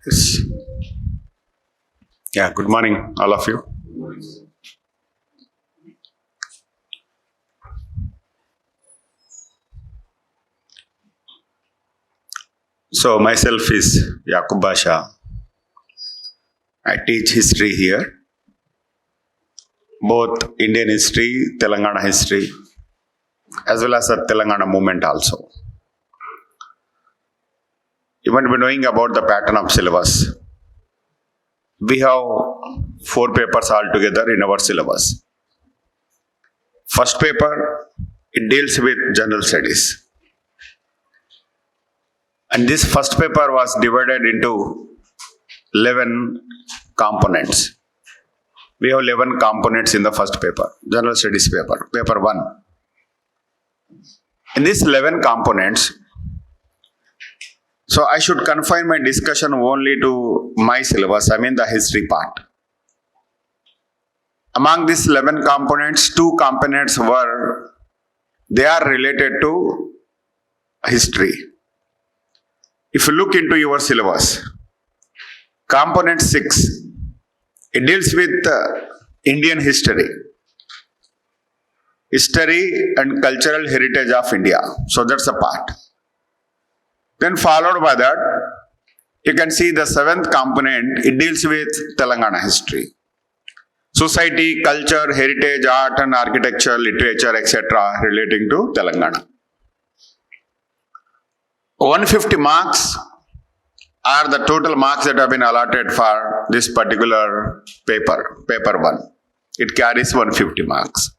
Yes. Yeah, good morning, all of you. So, myself is Yaqub Basha. I teach history here, both Indian history, Telangana history, as well as the Telangana movement also. You might be knowing about the pattern of syllabus. We have 4 papers altogether in our syllabus. First paper, it deals with general studies. And this first paper was divided into 11 components. We have 11 components in the first paper, general studies paper, paper 1. In these 11 components, so I should confine my discussion only to my syllabus, I mean the history part. Among these 11 components, 2 components they are related to history. If you look into your syllabus, component 6, it deals with Indian history and cultural heritage of India. So that's a part. Then followed by that, you can see the 7th component, it deals with Telangana history. Society, culture, heritage, art and architecture, literature, etc. relating to Telangana. 150 marks are the total marks that have been allotted for this particular paper, paper 1. It carries 150 marks.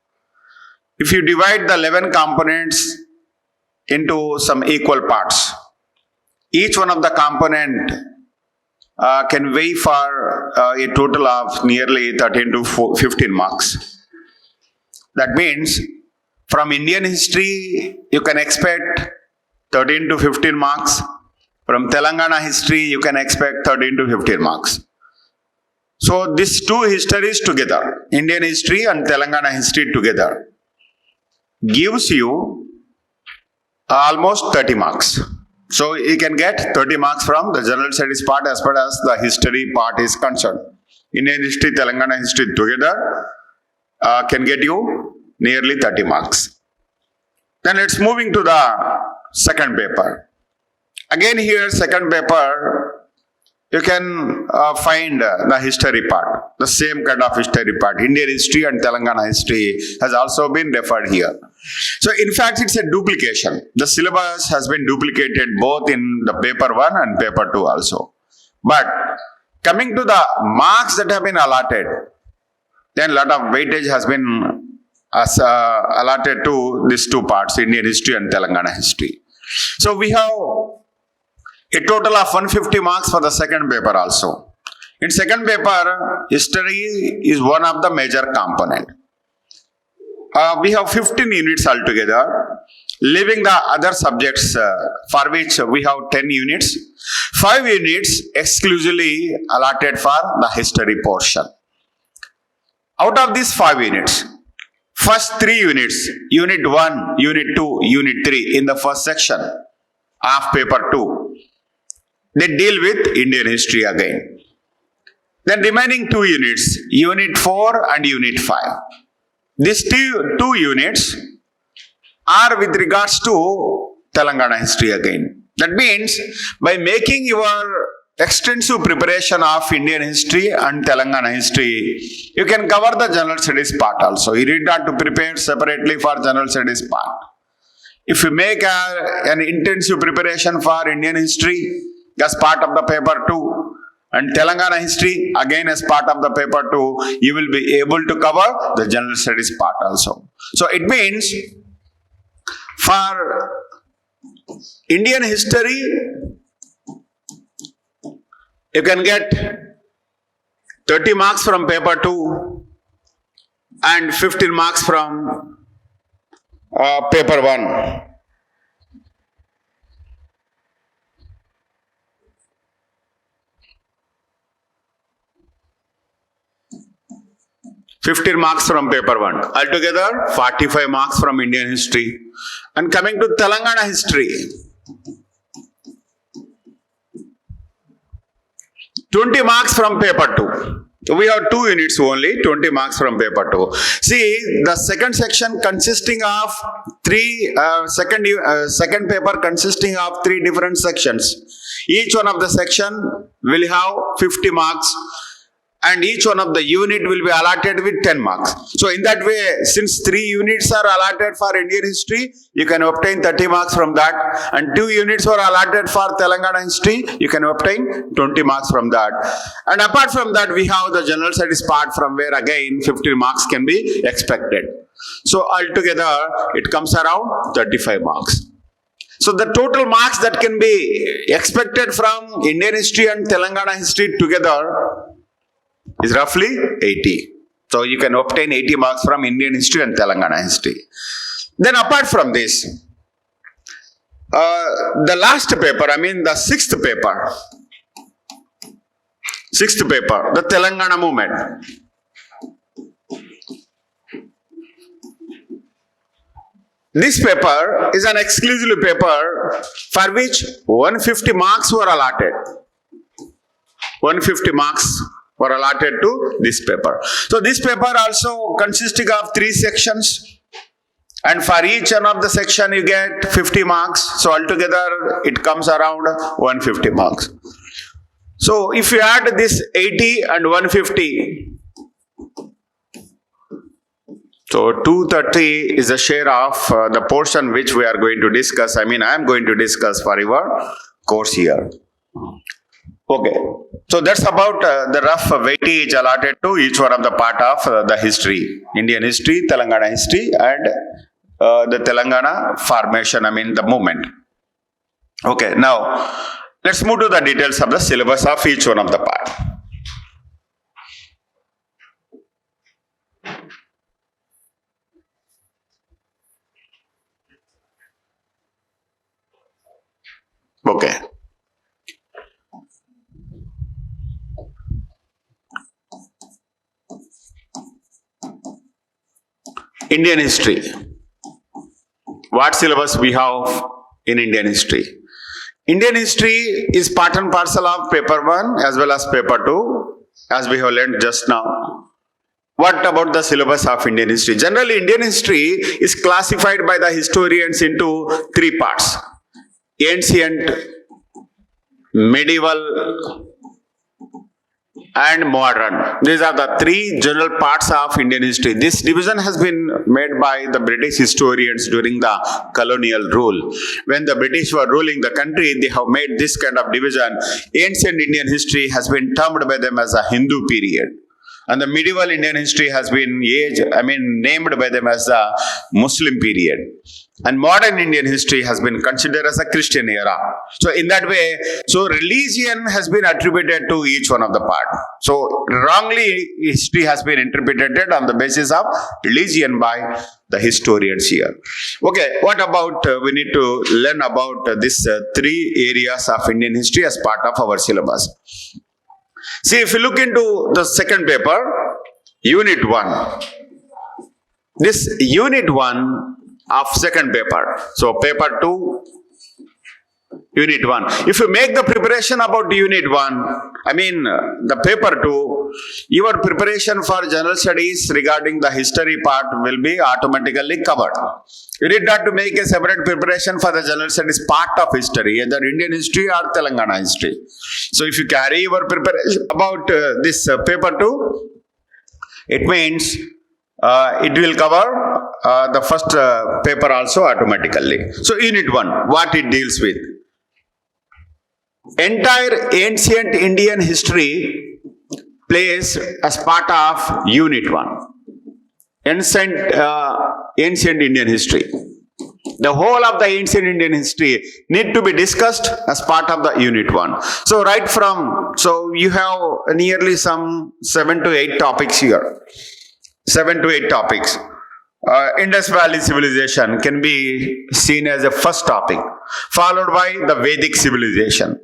If you divide the 11 components into some equal parts, each one of the component can weigh for a total of nearly 13 to 15 marks. That means from Indian history, you can expect 13 to 15 marks. From Telangana history, you can expect 13 to 15 marks. So these 2 histories together, Indian history and Telangana history together, gives you almost 30 marks. So you can get 30 marks from the general studies part as far as the history part is concerned. Indian history, Telangana history together can get you nearly 30 marks. Then let's moving to the second paper. Again here, second paper, you can find the history part, the same kind of history part. Indian history and Telangana history has also been referred here. So in fact, it's a duplication. The syllabus has been duplicated both in the paper 1 and paper 2 also. But coming to the marks that have been allotted, then a lot of weightage has been allotted to these 2 parts, Indian history and Telangana history. So we have a total of 150 marks for the second paper also. In second paper, history is one of the major component. We have 15 units altogether, leaving the other subjects for which we have 10 units. 5 units exclusively allotted for the history portion. Out of these 5 units, first 3 units, unit 1, unit 2, unit 3 in the first section of paper 2, they deal with Indian history again. Then remaining 2 units, unit 4 and unit 5. These 2 units are with regards to Telangana history again. That means by making your extensive preparation of Indian history and Telangana history, you can cover the general studies part also. You need not to prepare separately for general studies part. If you make an intensive preparation for Indian history as part of the paper 2 and Telangana history again as part of the paper 2, you will be able to cover the general studies part also. So it means for Indian history, you can get 30 marks from paper 2 and 15 marks from paper 1. Marks from paper 1. Altogether, 45 marks from Indian history. And coming to Telangana history, 20 marks from paper 2. We have 2 units only, 20 marks from paper 2. See, the second section consisting of second paper consisting of 3 different sections. Each one of the section will have 50 marks and each one of the unit will be allotted with 10 marks. So in that way, since 3 units are allotted for Indian history, you can obtain 30 marks from that, and 2 units were allotted for Telangana history, you can obtain 20 marks from that. And apart from that, we have the general studies part from where again 50 marks can be expected. So altogether, it comes around 35 marks. So the total marks that can be expected from Indian history and Telangana history together is roughly 80. So you can obtain 80 marks from Indian history and Telangana history. Then apart from this, the last paper, the sixth paper, the Telangana movement. This paper is an exclusive paper for which 150 marks were allotted. 150 marks were allotted to this paper. So this paper also consisting of 3 sections, and for each one of the section you get 50 marks. So altogether it comes around 150 marks. So if you add this 80 and 150, so 230 is the share of the portion which we are going to discuss. I am going to discuss for your course here. Okay, so that's about the rough weightage allotted to each one of the part of the history. Indian history, Telangana history, and the Telangana formation, the movement. Okay, now let's move to the details of the syllabus of each one of the part. Okay. Indian history. What syllabus we have in Indian history? Indian history is part and parcel of paper 1 as well as paper 2, as we have learned just now. What about the syllabus of Indian history? Generally, Indian history is classified by the historians into 3 parts: ancient, medieval, and modern. These are the 3 general parts of Indian history. This division has been made by the British historians during the colonial rule. When the British were ruling the country, they have made this kind of division. Ancient Indian history has been termed by them as a Hindu period. And the medieval Indian history has been named by them as the Muslim period. And modern Indian history has been considered as a Christian era. So in that way, religion has been attributed to each one of the part. So wrongly, history has been interpreted on the basis of religion by the historians here. Okay, what about, we need to learn about these 3 areas of Indian history as part of our syllabus. See, if you look into the second paper, Unit 1. This Unit 1 of second paper. So, paper 2, Unit 1. If you make the preparation about Unit 1, the paper 2, your preparation for general studies regarding the history part will be automatically covered. You need not to make a separate preparation for the general studies part of history, either Indian history or Telangana history. So if you carry your preparation about this paper 2, it means it will cover the first paper also automatically. So Unit 1, what it deals with? Entire ancient Indian history plays as part of Unit 1. Ancient Indian history. The whole of the ancient Indian history need to be discussed as part of the Unit 1. So you have nearly some 7 to 8 topics here. 7 to 8 topics. Indus Valley civilization can be seen as a first topic, followed by the Vedic civilization.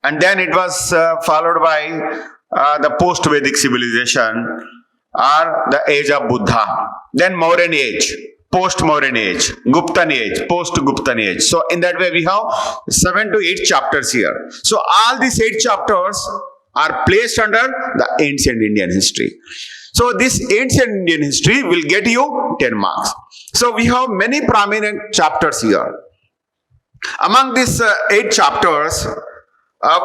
And then it was followed by the post-Vedic civilization, or the age of Buddha. Then Mauryan age, post-Mauryan age, Guptan age, post-Guptan age. So in that way we have 7 to 8 chapters here. So all these 8 chapters are placed under the ancient Indian history. So this ancient Indian history will get you 10 marks. So we have many prominent chapters here. Among these 8 chapters,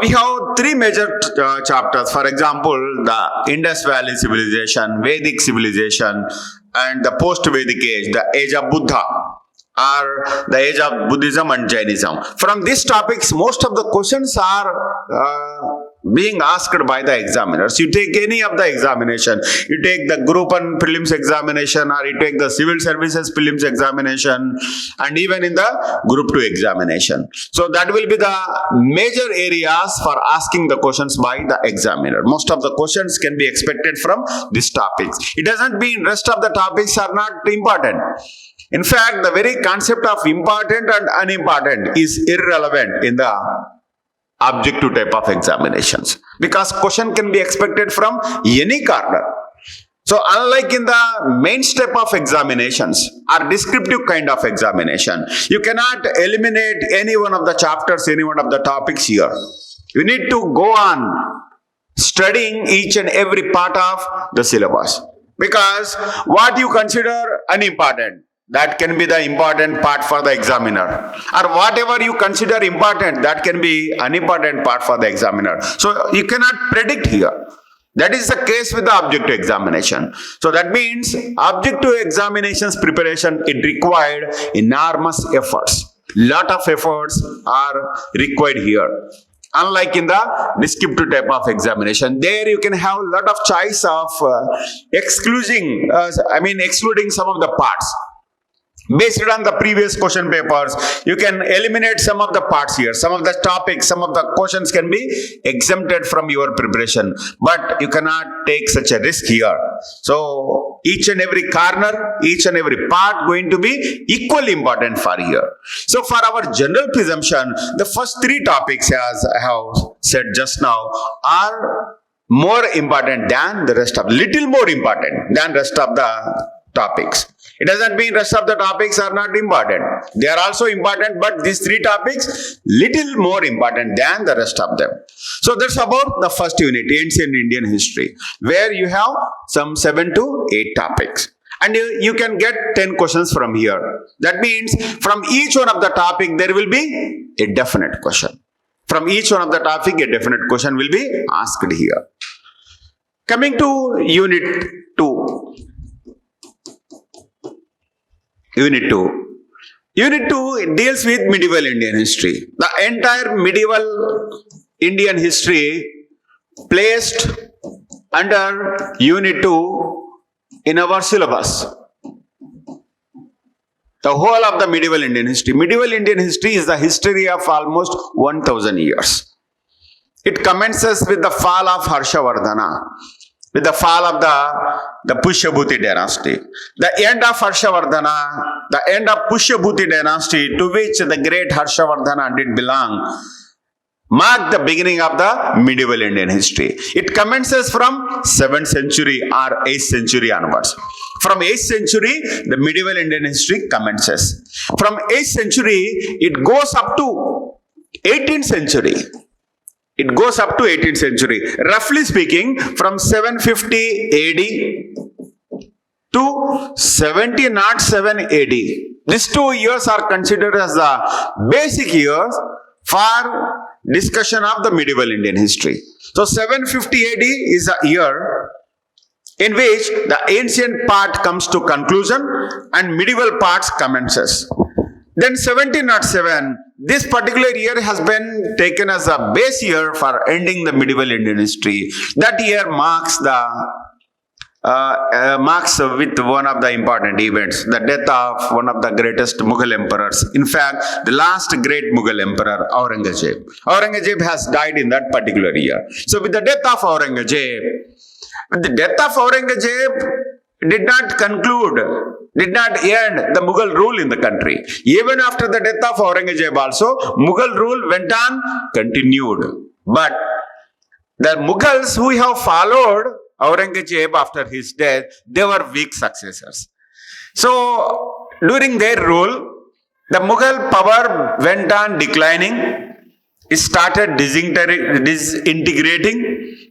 we have 3 major chapters. For example, the Indus Valley civilization, Vedic civilization, and the post-Vedic age, the age of Buddha, or the age of Buddhism and Jainism. From these topics, most of the questions are being asked by the examiners. You take any of the examination, you take the group 1 prelims examination, or you take the civil services prelims examination, and even in the group 2 examination. So that will be the major areas for asking the questions by the examiner. Most of the questions can be expected from these topics. It doesn't mean rest of the topics are not important. In fact, the very concept of important and unimportant is irrelevant in the objective type of examinations, because question can be expected from any corner. So unlike in the main step of examinations or descriptive kind of examination, you cannot eliminate any one of the chapters, any one of the topics here. You need to go on studying each and every part of the syllabus, because what you consider unimportant, that can be the important part for the examiner, or whatever you consider important, that can be unimportant part for the examiner. So you cannot predict here. That is the case with the objective examination. So that means objective examinations preparation, it required enormous efforts. Lot of efforts are required here. Unlike in the descriptive type of examination, there you can have a lot of choice of excluding some of the parts. Based on the previous question papers, you can eliminate some of the parts here. Some of the topics, some of the questions can be exempted from your preparation. But you cannot take such a risk here. So each and every corner, each and every part going to be equally important for here. So for our general presumption, the first 3 topics, as I have said just now, are more important than the rest of, little more important than rest of the topics. It doesn't mean rest of the topics are not important. They are also important, but these 3 topics little more important than the rest of them. So that's about the first unit, ancient Indian history, where you have some 7 to 8 topics. And you can get 10 questions from here. That means from each one of the topic there will be a definite question. From each one of the topic a definite question will be asked here. Coming to Unit 2. Unit 2. Unit 2 deals with medieval Indian history. The entire medieval Indian history placed under Unit 2 in our syllabus. The whole of the medieval Indian history. Medieval Indian history is the history of almost 1000 years. It commences with the fall of Harshavardhana, with the fall of the Pushyabhuti dynasty. The end of Harshavardhana, the end of Pushyabhuti dynasty, to which the great Harshavardhana did belong, marked the beginning of the medieval Indian history. It commences from 7th century or 8th century onwards. From 8th century, the medieval Indian history commences. From 8th century, it goes up to 18th century. It goes up to 18th century. Roughly speaking, from 750 AD to 1707 AD. These 2 years are considered as the basic years for discussion of the medieval Indian history. So 750 AD is a year in which the ancient part comes to conclusion and medieval parts commences. Then 1707, this particular year has been taken as a base year for ending the medieval Indian history. That year marks with one of the important events, the death of one of the greatest Mughal emperors. In fact, the last great Mughal emperor, Aurangzeb. Aurangzeb has died in that particular year. So with the death of Aurangzeb, did not conclude, did not end the Mughal rule in the country. Even after the death of Aurangzeb also, Mughal rule went on, continued. But the Mughals who have followed Aurangzeb after his death, they were weak successors. So during their rule, the Mughal power went on declining. It started disintegrating.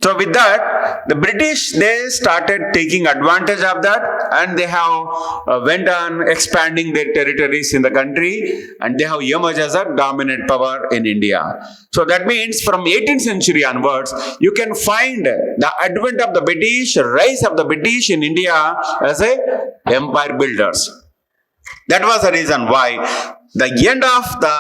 So with that, the British, they started taking advantage of that, and they have went on expanding their territories in the country, and they have emerged as a dominant power in India. So that means from 18th century onwards, you can find the advent of the British, rise of the British in India as a empire builders. That was the reason why the end of the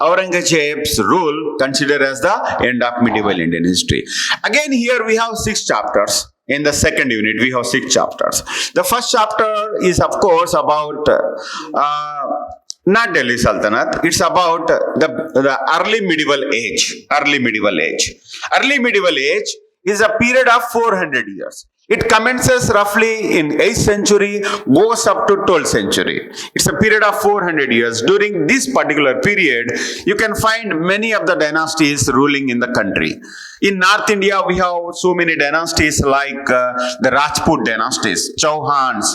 Aurangzeb's rule considered as the end of medieval Indian history. Again, here we have 6 chapters. In the second unit, we have 6 chapters. The first chapter is, of course, about not Delhi Sultanate. It's about the early medieval age. Early medieval age. Early medieval age is a period of 400 years. It commences roughly in 8th century, goes up to 12th century. It's a period of 400 years. During this particular period, you can find many of the dynasties ruling in the country. In North India, we have so many dynasties like the Rajput dynasties, Chauhans,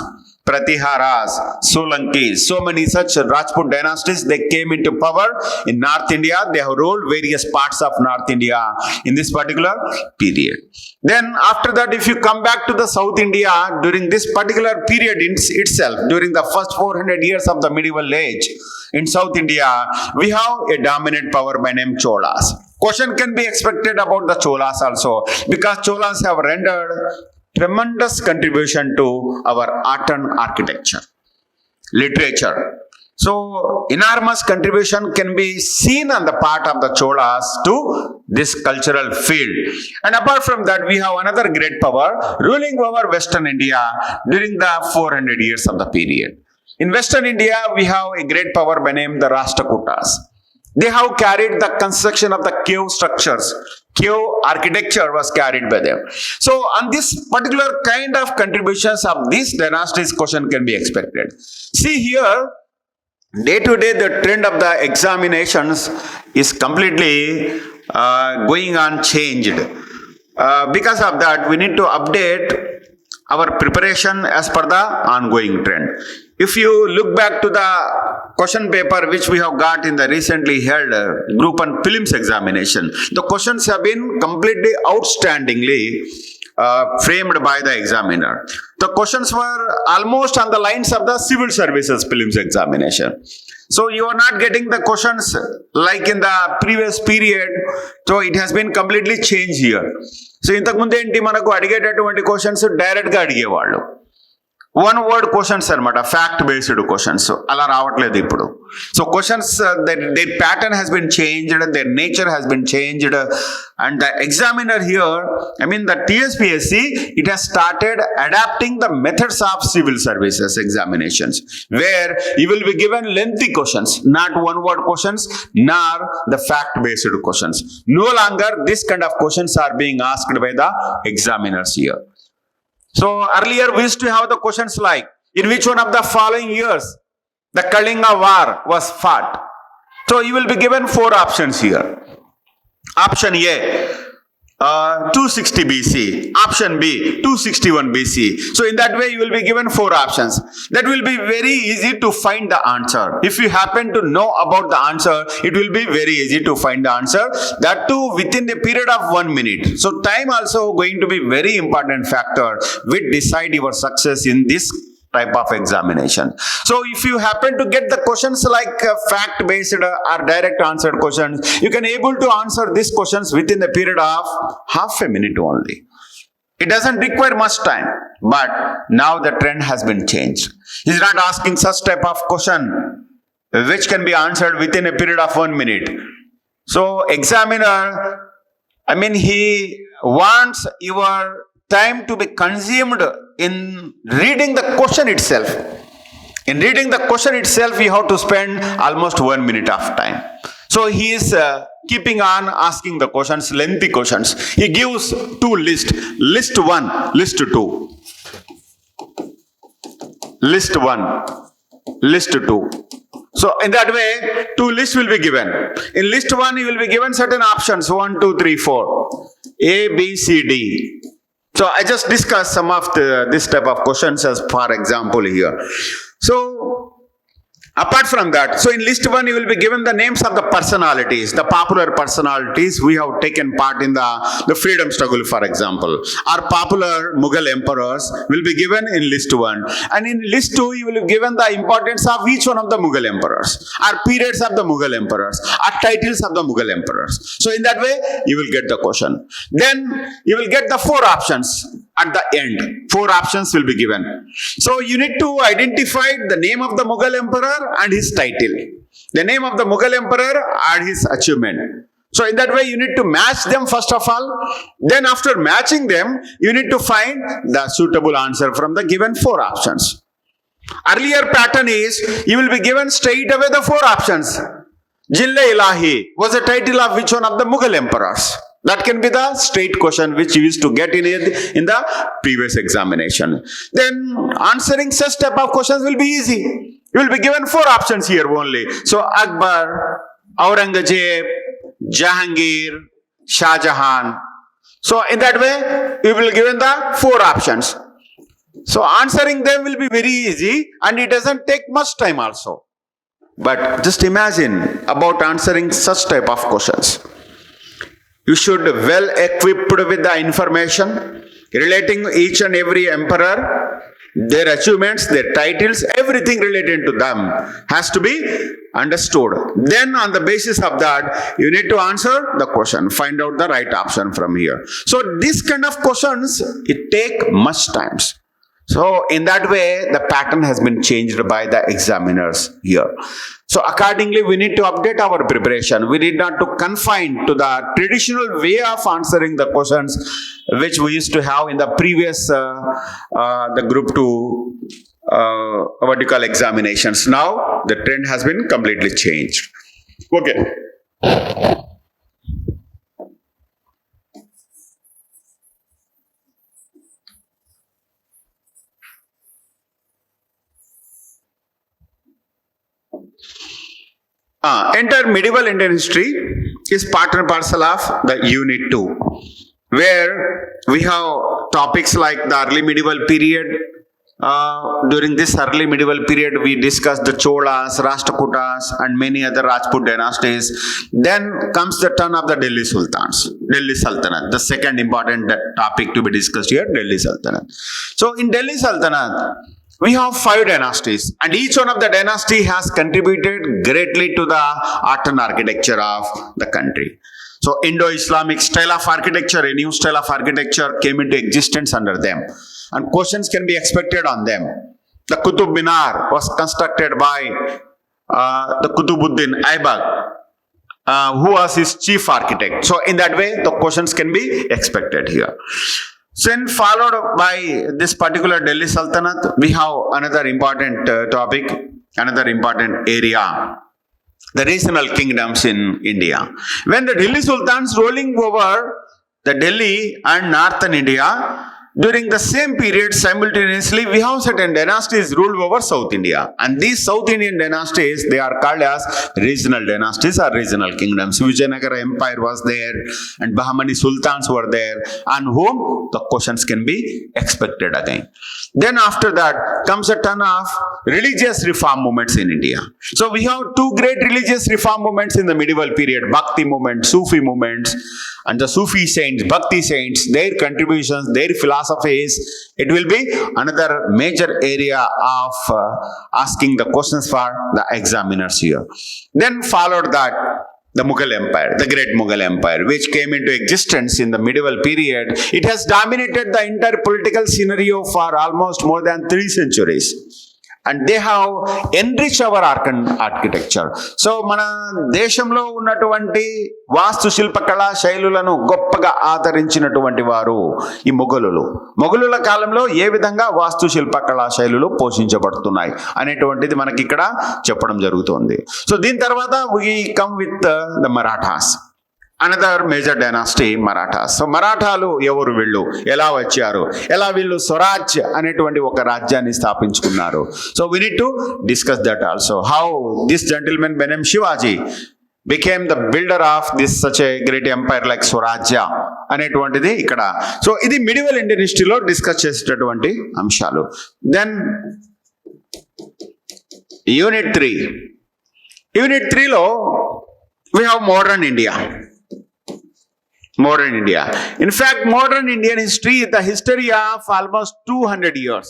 Pratiharas, Solankis, so many such Rajput dynasties, they came into power in North India. They have ruled various parts of North India in this particular period. Then after that, if you come back to the South India, during this particular period itself, during the first 400 years of the medieval age, in South India, we have a dominant power by name Cholas. Question can be expected about the Cholas also, because Cholas have rendered tremendous contribution to our art and architecture, literature. So, enormous contribution can be seen on the part of the Cholas to this cultural field. And apart from that, we have another great power ruling over Western India during the 400 years of the period. In Western India, we have a great power by name the Rashtrakutas. They have carried the construction of the cave structures. Cave architecture was carried by them. So, on this particular kind of contributions of these dynasties, question can be expected. See here, day to day, the trend of the examinations is completely going on changed. Because of that, we need to update our preparation as per the ongoing trend. If you look back to the question paper which we have got in the recently held group and prelims examination, the questions have been completely outstandingly framed by the examiner. The questions were almost on the lines of the civil services prelims examination. So you are not getting the questions like in the previous period. So it has been completely changed here. So ఇంతకు ముందు ఏంటి మనకు అడిగేటటువంటి questions direct గా అడిగేవాళ్ళు. One word questions అనమాట, fact based questions. అలా రావట్లేదు ఇప్పుడు. So questions their pattern has been changed, their nature has been changed, and the examiner here, I mean the TSPSC, it has started adapting the methods of civil services examinations, where you will be given lengthy questions, not one word questions, nor the fact based questions. No longer this kind of questions are being asked by the examiners here. So earlier we used to have the questions like, in which one of the following years the Kalinga war was fought? So you will be given 4 options here. Option A, 260 BC. Option B, 261 BC. So in that way you will be given 4 options. That will be very easy to find the answer. If you happen to know about the answer, it will be very easy to find the answer. That too within a period of 1 minute. So time also going to be very important factor which decide your success in this type of examination. So if you happen to get the questions like fact based or direct answered questions, you can able to answer these questions within the period of half a minute only. It doesn't require much time, but now the trend has been changed. He's not asking such type of question which can be answered within a period of 1 minute. So examiner, I mean, he wants your time to be consumed in reading the question itself. In reading the question itself, you have to spend almost 1 minute of time. So he is keeping on asking the questions, lengthy questions. He gives 2 lists. List 1, list 2. List 1, list 2. So in that way, 2 lists will be given. In list 1, you will be given certain options, 1, 2, 3, 4. A, B, C, D. So I just discussed some of this type of questions as for example here. So Apart from that, so in list 1 you will be given the names of the personalities, the popular personalities who have taken part in the freedom struggle, for example. Our popular Mughal emperors will be given in list 1. And in list 2 you will be given the importance of each one of the Mughal emperors, or periods of the Mughal emperors, or titles of the Mughal emperors. So in that way you will get the question. Then you will get the 4 options at the end. 4 options will be given. So you need to identify the name of the Mughal emperor and his title, the name of the Mughal emperor and his achievement. So in that way you need to match them first of all. Then after matching them, you need to find the suitable answer from the given 4 options. Earlier pattern is you will be given straight away the 4 options. Jilla-Ilahi was the title of which one of the Mughal emperors? That can be the straight question which you used to get in the previous examination. Then answering such type of questions will be easy. You will be given 4 options here only. So Akbar, Aurangzeb, Jahangir, Shah Jahan. So in that way you will be given the 4 options. So answering them will be very easy and it doesn't take much time also. But just imagine about answering such type of questions. You should well equipped with the information relating each and every emperor, their achievements, their titles, everything related to them has to be understood. Then on the basis of that, you need to answer the question, find out the right option from here. So this kind of questions, it take much times. So in that way, the pattern has been changed by the examiners here. So accordingly, we need to update our preparation. We need not to confine to the traditional way of answering the questions which we used to have in the previous the group 2 vertical examinations. Now the trend has been completely changed. Okay. Enter medieval Indian history is part and parcel of the unit 2, where we have topics like the early medieval period. During this early medieval period, we discussed the Cholas, Rashtrakutas, and many other Rajput dynasties. Then comes the turn of the Delhi Sultans, Delhi Sultanate, the second important topic to be discussed here, Delhi Sultanate. So in Delhi Sultanate, we have 5 dynasties, and each one of the dynasty has contributed greatly to the art and architecture of the country. So Indo-Islamic style of architecture, a new style of architecture came into existence under them, and questions can be expected on them. The Qutub Minar was constructed by the Qutubuddin Aibak, who was his chief architect. So in that way, the questions can be expected here. Then followed by this particular Delhi Sultanate, we have another important topic, another important area, the regional kingdoms in India. When the Delhi Sultans ruling over the Delhi and northern India, during the same period simultaneously we have certain dynasties ruled over South India, and these South Indian dynasties, they are called as regional dynasties or regional kingdoms. Vijayanagara Empire was there and Bahmani Sultans were there, on whom the questions can be expected again. Then after that comes a turn of religious reform movements in India. So we have 2 great religious reform movements in the medieval period, Bhakti movement, Sufi movements, and the Sufi saints, Bhakti saints, their contributions, their philosophies, it will be another major area of asking the questions for the examiners here. Then followed that, the Mughal Empire, the great Mughal Empire, which came into existence in the medieval period. It has dominated the entire political scenario for almost more than 3 centuries. And they have enriched our architecture. So మన దేశంలో ఉన్నటువంటి వాస్తు శిల్పకళా శైలులను గొప్పగా ఆదరించినటువంటి వారు ఈ మొఘలుల కాలంలో ఏ విధంగా వాస్తు శిల్పకళా శైలులు పోషించబడుతున్నాయి అనేటువంటిది మనకి ఇక్కడ చెప్పడం జరుగుతుంది. సో దీని తర్వాత we come with the Marathas. Another major dynasty Marathas. So మరాఠాలు ఎవరు, వీళ్ళు ఎలా వచ్చారు, ఎలా వీళ్ళు స్వరాజ్ అనేటువంటి ఒక రాజ్యాన్ని స్థాపించుకున్నారు. So we need to discuss that also, how this gentlemen బెనెమ్ Shivaji became the builder of this such a great empire like స్వరాజ్య అనేటువంటిది ఇక్కడ. సో ఇది మిడివల్ ఇండియన్ హిస్టరీలో డిస్కస్ చేసేటటువంటి అంశాలు. Then unit 3. యూనిట్ 3లో we have modern India. Modern India. In fact, modern Indian history is the history of almost 200 years.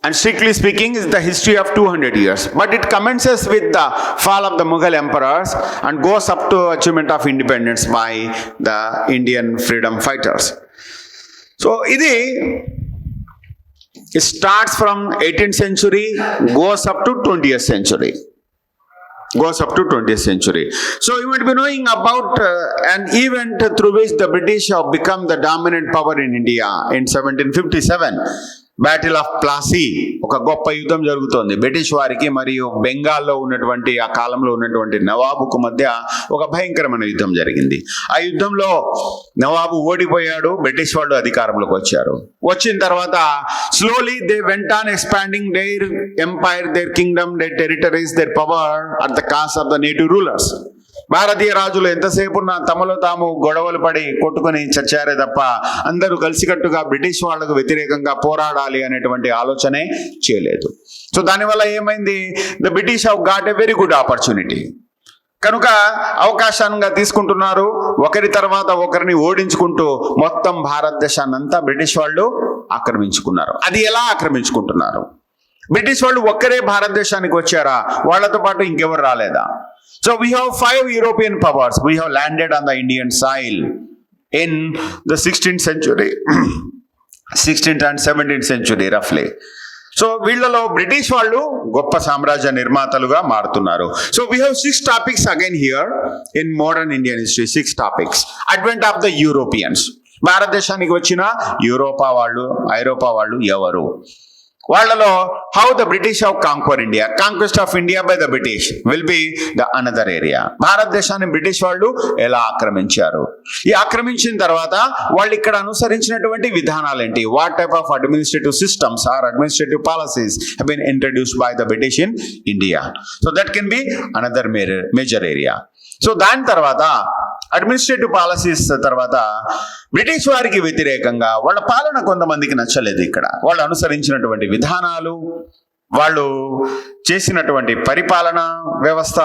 And strictly speaking, is the history of 200 years. But it commences with the fall of the Mughal emperors and goes up to achievement of independence by the Indian freedom fighters. So, it starts from 18th century, goes up to 20th century. So you might be knowing about an event through which the British have become the dominant power in India in 1757. Battle of Plassey, ఒక గొప్ప యుద్ధం జరుగుతోంది British వారికి మరియు బెంగాల్లో ఉన్నటువంటి ఆ కాలంలో ఉన్నటువంటి నవాబుకు మధ్య ఒక భయంకరమైన యుద్ధం జరిగింది. ఆ యుద్ధంలో నవాబు ఓడిపోయాడు, బ్రిటిష్ వాళ్ళు అధికారంలోకి వచ్చారు. వచ్చిన తర్వాత slowly they went on expanding their empire, their kingdom, their territories, their power at the cost of the native rulers. భారతీయ రాజులు ఎంతసేపు తమలో తాము గొడవలు పడి కొట్టుకుని చచ్చారే తప్ప అందరూ కలిసికట్టుగా బ్రిటిష్ వాళ్లకు వ్యతిరేకంగా పోరాడాలి అనేటువంటి ఆలోచనే చేయలేదు. సో దానివల్ల ఏమైంది, the British have got a very good opportunity. కనుక అవకాశంగా తీసుకుంటున్నారు, ఒకరి తర్వాత ఒకరిని ఓడించుకుంటూ మొత్తం భారతదేశాన్ని అంతా బ్రిటిష్ వాళ్ళు ఆక్రమించుకున్నారు. అది ఎలా ఆక్రమించుకుంటున్నారు? బ్రిటిష్ వాళ్ళు ఒక్కరే భారతదేశానికి వచ్చారా, వాళ్లతో పాటు ఇంకెవరు రాలేదా? So we have 5 European powers. We have landed on the Indian soil in the 16th century, 16th and 17th century roughly. So వీళ్ళలో బ్రిటిష్ వాళ్ళు గొప్ప సామ్రాజ్య నిర్మాతలుగా మారుతున్నారు. So we have 6 topics again here in modern Indian history. 6 topics. Advent of the Europeans. భారతదేశానికి వచ్చిన ఐరోపా వాళ్ళు ఎవరు? వాళ్ళలో how the British have conquer India, conquest of India by the British will be the another area. భారతదేశాన్ని British వాళ్ళు ఎలా ఆక్రమించారు, ఈ ఆక్రమించిన తర్వాత వాళ్ళు ఇక్కడ అనుసరించినటువంటి విధానాలు ఏంటి, what type of administrative systems or administrative policies have been introduced by the British in India. So that can be another major area. So దాని తర్వాత అడ్మినిస్ట్రేటివ్ పాలసీస్ తర్వాత బ్రిటిష్ వారికి వ్యతిరేకంగా వాళ్ళ పాలన కొంతమందికి నచ్చలేదు. ఇక్కడ వాళ్ళు అనుసరించినటువంటి విధానాలు, వాళ్ళు చేసినటువంటి పరిపాలన వ్యవస్థ,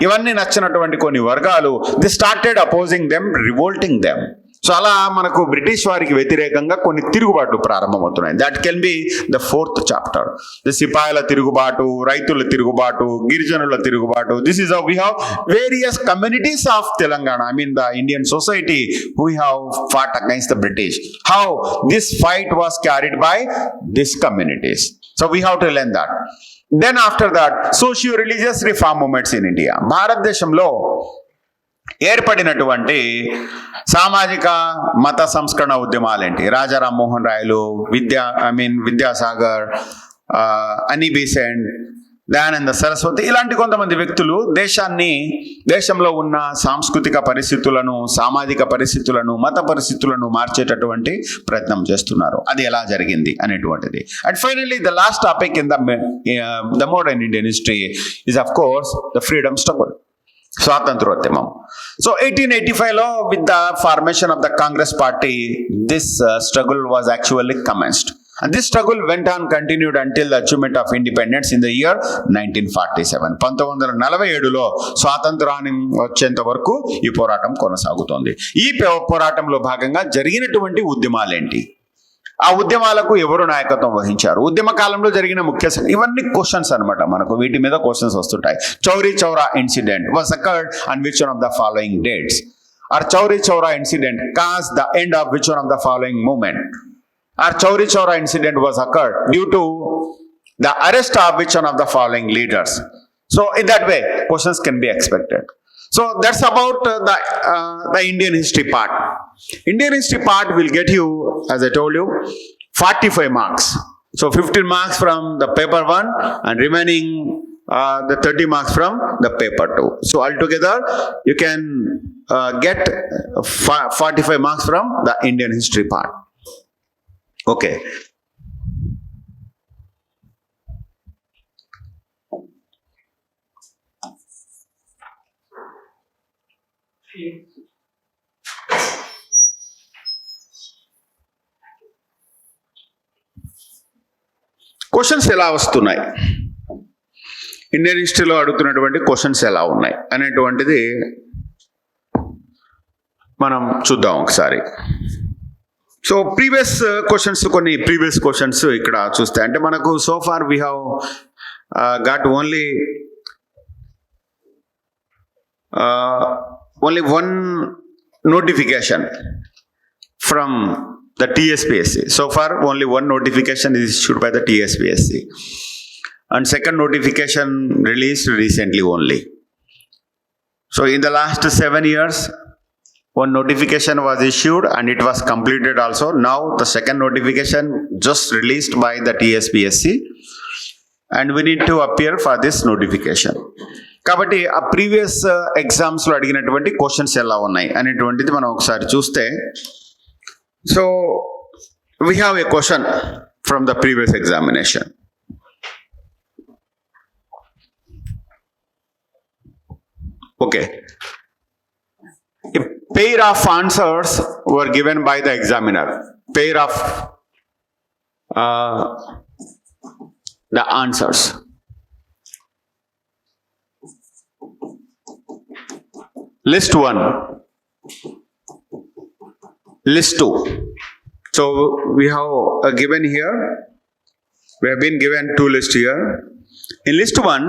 ఇవన్నీ నచ్చినటువంటి కొన్ని వర్గాలు they started opposing them, revolting them. So అలా మనకు బ్రిటిష్ వారికి వ్యతిరేకంగా కొన్ని తిరుగుబాట్లు ప్రారంభమవుతున్నాయి. That can be the 4th chapter. The సిపాయిల తిరుగుబాటు, రైతుల తిరుగుబాటు, గిరిజనుల తిరుగుబాటు. This is how we have various communities of Telangana, I mean the Indian society who have fought against the British. How this fight was carried by this communities. So we have to learn that. Then after that, socio-religious reform movements in India. భారతదేశంలో ఏర్పడినటువంటి సామాజిక మత సంస్కరణ ఉద్యమాలేంటి? రాజా రామ్మోహన్ రాయలు, విద్యాసాగర్, అనీ Besant, Dayananda Saraswati, ఇలాంటి కొంతమంది వ్యక్తులు దేశంలో ఉన్న సాంస్కృతిక పరిస్థితులను, సామాజిక పరిస్థితులను, మత పరిస్థితులను మార్చేటటువంటి ప్రయత్నం చేస్తున్నారు. అది ఎలా జరిగింది అనేటువంటిది. And finally the last topic in the modern Indian history is of course the freedom struggle, స్వాతంత్రోద్యమం. సో 1885లో with the formation of the Congress party this struggle was actually commenced. And this struggle went on continued until the achievement of independence in the year 1947. 1947లో స్వాతంత్రాన్ని వచ్చేంత వరకు ఈ పోరాటం కొనసాగుతోంది. ఈ పోరాటంలో భాగంగా జరిగినటువంటి ఉద్యమాలేంటి, ఆ ఉద్యమాలకు ఎవరు నాయకత్వం వహించారు, ఉద్యమ కాలంలో జరిగిన ముఖ్య ఇవన్నీ క్వశ్చన్స్ అనమాట. మనకు వీటి మీద క్వశ్చన్స్ వస్తుంటాయి. Chauri Chaura incident was occurred on which one of the following dates, or Chauri Chaura incident cause the end of which one of the following movement, or Chauri Chaura incident was occurred due to the arrest of which one of the following leaders. So in that way questions can be expected. So that's about the Indian history part. Indian history part will get you, as I told you, 45 marks. So 15 marks from the paper 1 and remaining the 30 marks from the paper 2. So altogether you can get 45 marks from the Indian history part. Okay. Questions ఎలా వస్తున్నాయి? Indian హిస్టరీలో అడుగుతున్నటువంటి questions ఎలా ఉన్నాయి అనేటువంటిది మనం చూద్దాం ఒకసారి. సో ప్రీవియస్ క్వశ్చన్స్ ఇక్కడ చూస్తే అంటే మనకు so far we have got only one notification from the TSPSC. So far only one notification is issued by the TSPSC and second notification released recently only. So in the last 7 years one notification was issued and it was completed also. Now the second notification just released by the TSPSC and we need to appear for this notification. కాబట్టి ఆ previous ఎగ్జామ్స్లో అడిగినటువంటి questions ఎలా ఉన్నాయి అనేటువంటిది మనం ఒకసారి చూస్తే, so we have a question from the previous examination. Okay, a pair of answers were given by the examiner. Pair of the answers. List 1, list 2. So we have given here, we have been given 2 lists here. In list 1,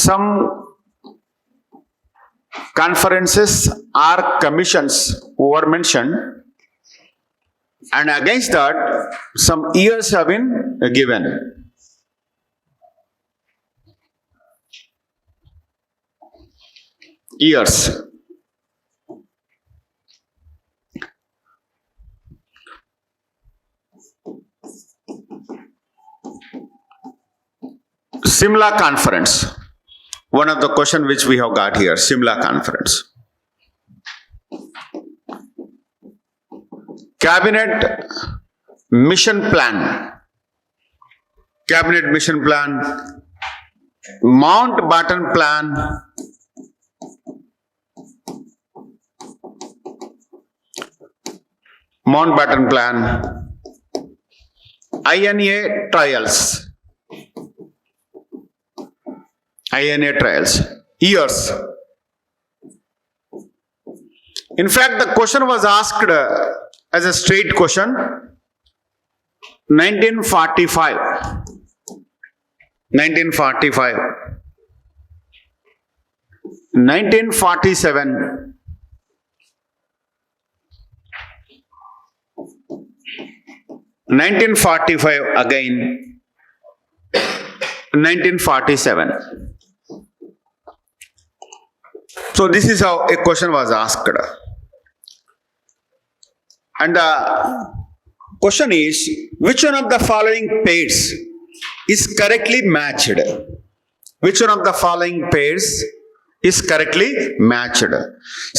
some conferences or commissions were mentioned, and against that some years have been given. Years. Simla conference. One of the question which we have got here, Simla conference. Cabinet mission plan. Cabinet mission plan. Mountbatten plan. Mountbatten plan, INA trials, years. In fact, the question was asked as a straight question, 1945, 1947, 1945 again, 1947. So this is how a question was asked. And the question is, which one of the following pairs is correctly matched? Which one of the following pairs is correctly matched?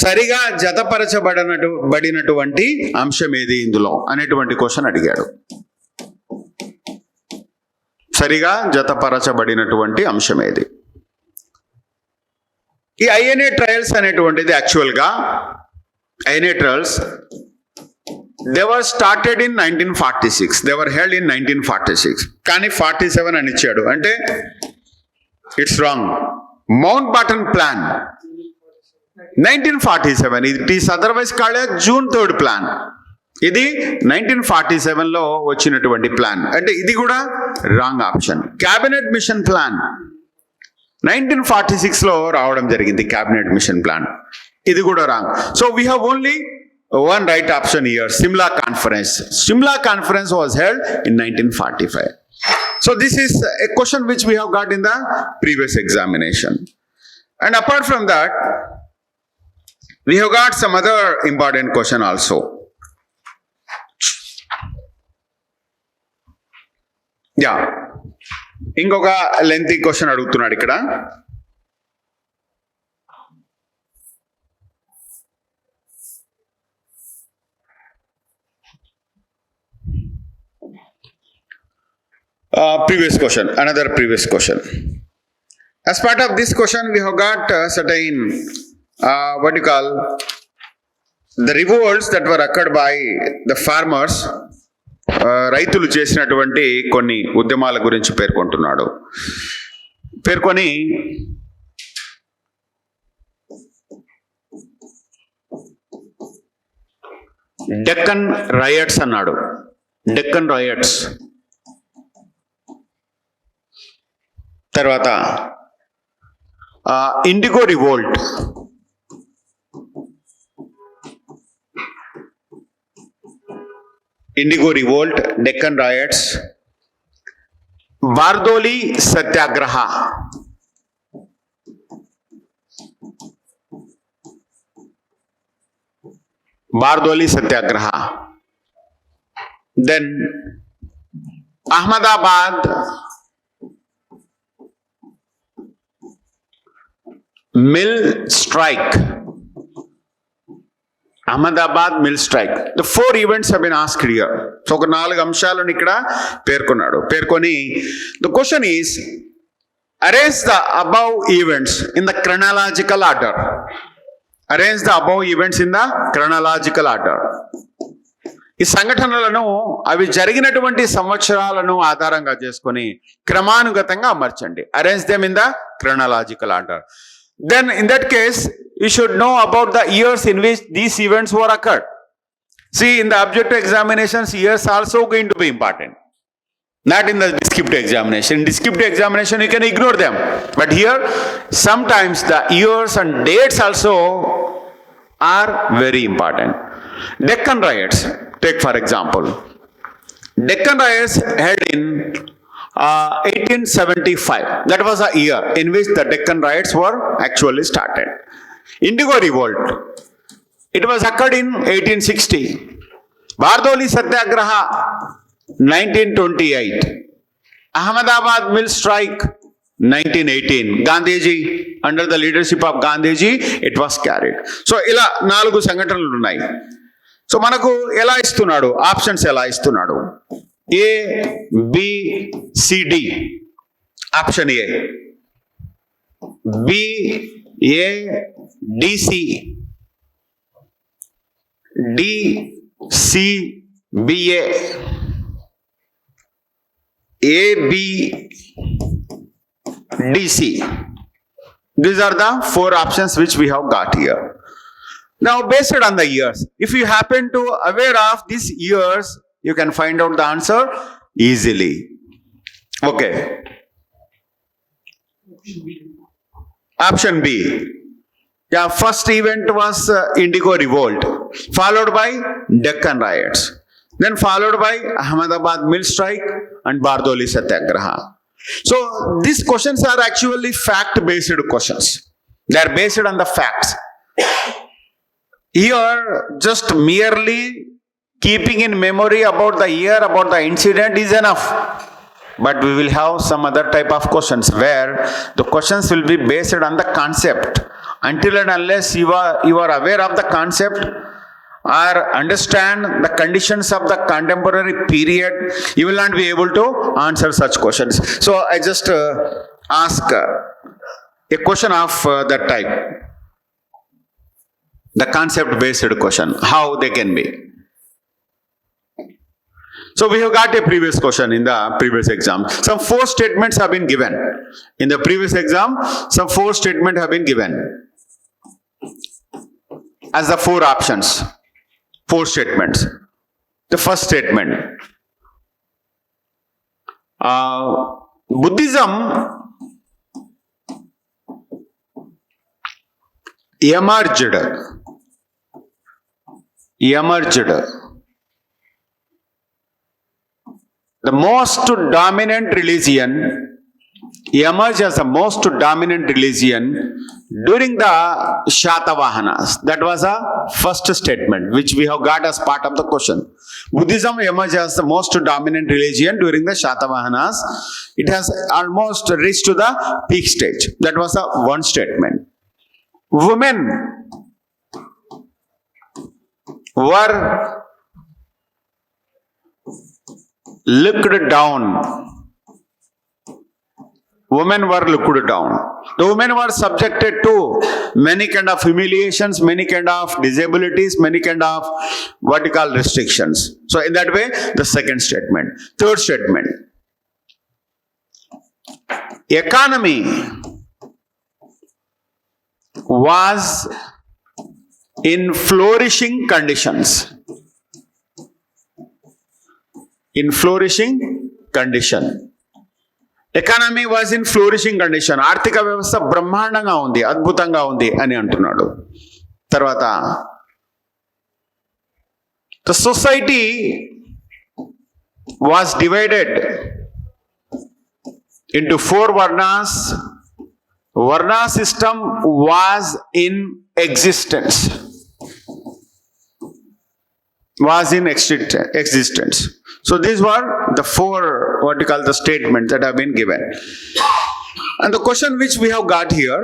సరిగా జతపరచబడినటువంటి అంశం ఏది ఇందులో అనేటువంటి question అడిగాడు. సరిగా జతపరచబడినటువంటి అంశం ఏది? ఈ ఐఎన్ఏ ట్రయల్స్ అనేటువంటిది యాక్చువల్గా INA trials they were started in 1946. They were held in 1946. కానీ 47 అని ఇచ్చాడు అంటే it's wrong. Mountbatten plan 1947. It is otherwise called as June 3rd plan. ఇది 1947లో వచ్చినటువంటి ప్లాన్ అంటే ఇది కూడా wrong option. Cabinet mission plan 1946లో రావడం జరిగింది. క్యాబినెట్ మిషన్ ప్లాన్ ఇది కూడా wrong. So we have only one right option here, Simla conference. Simla conference was held in 1945. So this is a question which we have got in the previous examination. And apart from that, we have got some other important question also. Yeah. ఇంకొక lengthy question అడుగుతున్నాడు ఇక్కడ. Another previous question. As part of this question, we have got certain, the revolts that were occurred by the farmers రైతులు చేసినటువంటి కొన్ని ఉద్యమాల గురించి పేర్కొంటున్నాడు. పేర్కొని Deccan riots అన్నాడు. Deccan riots, తర్వాత indigo revolt, Deccan riots, Bardoli satyagraha, then Ahmedabad mill strike. The 4 events have been asked here. So ఒక 4 అంశాలను ఇక్కడ పేర్కొని the question is arrange the above events in the chronological order. ఈ సంఘటనలను అవి జరిగినటువంటి సంవత్సరాలను ఆధారంగా చేసుకొని క్రమానుగతంగా అమర్చండి. Arrange them in the chronological order. Then in that case, you should know about the years in which these events were occurred. See, in the objective examinations, years also going to be important. Not in the descriptive examination. In descriptive examination, you can ignore them. But here, sometimes the years and dates also are very important. Deccan riots, take for example. Deccan riots held in 1875. That was a year in which the Deccan riots were actually started. Indigo revolt, it was occurred in 1860. Bardoli Satyagraha, 1928. Ahmedabad mill strike, 1918. Gandhiji, under the leadership of Gandhiji, it was carried. So ila 4 సంఘటనలు ఉన్నాయి. So మనకు ఎలా ఇస్తున్నాడు, options ఎలా ఇస్తున్నాడు? A, B, C, D. Option A. B, A, D, C. D, C, B, A. A, B, D, C. These are the 4 options which we have got here. Now, based on the years, if you happen to aware of these years, you can find out the answer easily. Okay. Option B. Yeah, first event was Indigo revolt, followed by Deccan riots, then followed by Ahmedabad mill strike and Bardoli Satyagraha. So these questions are actually fact-based questions. They are based on the facts. Here, just merely keeping in memory about the year, about the incident is enough. But we will have some other type of questions where the questions will be based on the concept. Until and unless you are aware of the concept or understand the conditions of the contemporary period, you will not be able to answer such questions. So I just ask a question of that type. The concept based question, how they can be. So we have got a previous question in the previous exam. Some 4 statements have been given. In the previous exam, some 4 statements have been given as the 4 options. 4 statements. The first statement. Buddhism emerged. The most dominant religion emerged as the most dominant religion during the Shatavahanas. That was a first statement which we have got as part of the question. Buddhism emerged as the most dominant religion during the Shatavahanas. It has almost reached to the peak stage. That was a one statement. Women were looked down women were looked down. The women were subjected to many kind of humiliations, many kind of disabilities, many kind of what you call restrictions. So in that way, the second statement. Third statement. Economy was in flourishing conditions. In flourishing condition. Economy was in ఫ్లోరిషింగ్ condition. ఆర్థిక వ్యవస్థ బ్రహ్మాండంగా ఉంది, అద్భుతంగా ఉంది అని అంటున్నాడు. తర్వాత the society was divided into 4 వర్ణాస్. Varna system was in existence. Was in existence. So these were the 4 what you call the statements that have been given. And the question which we have got here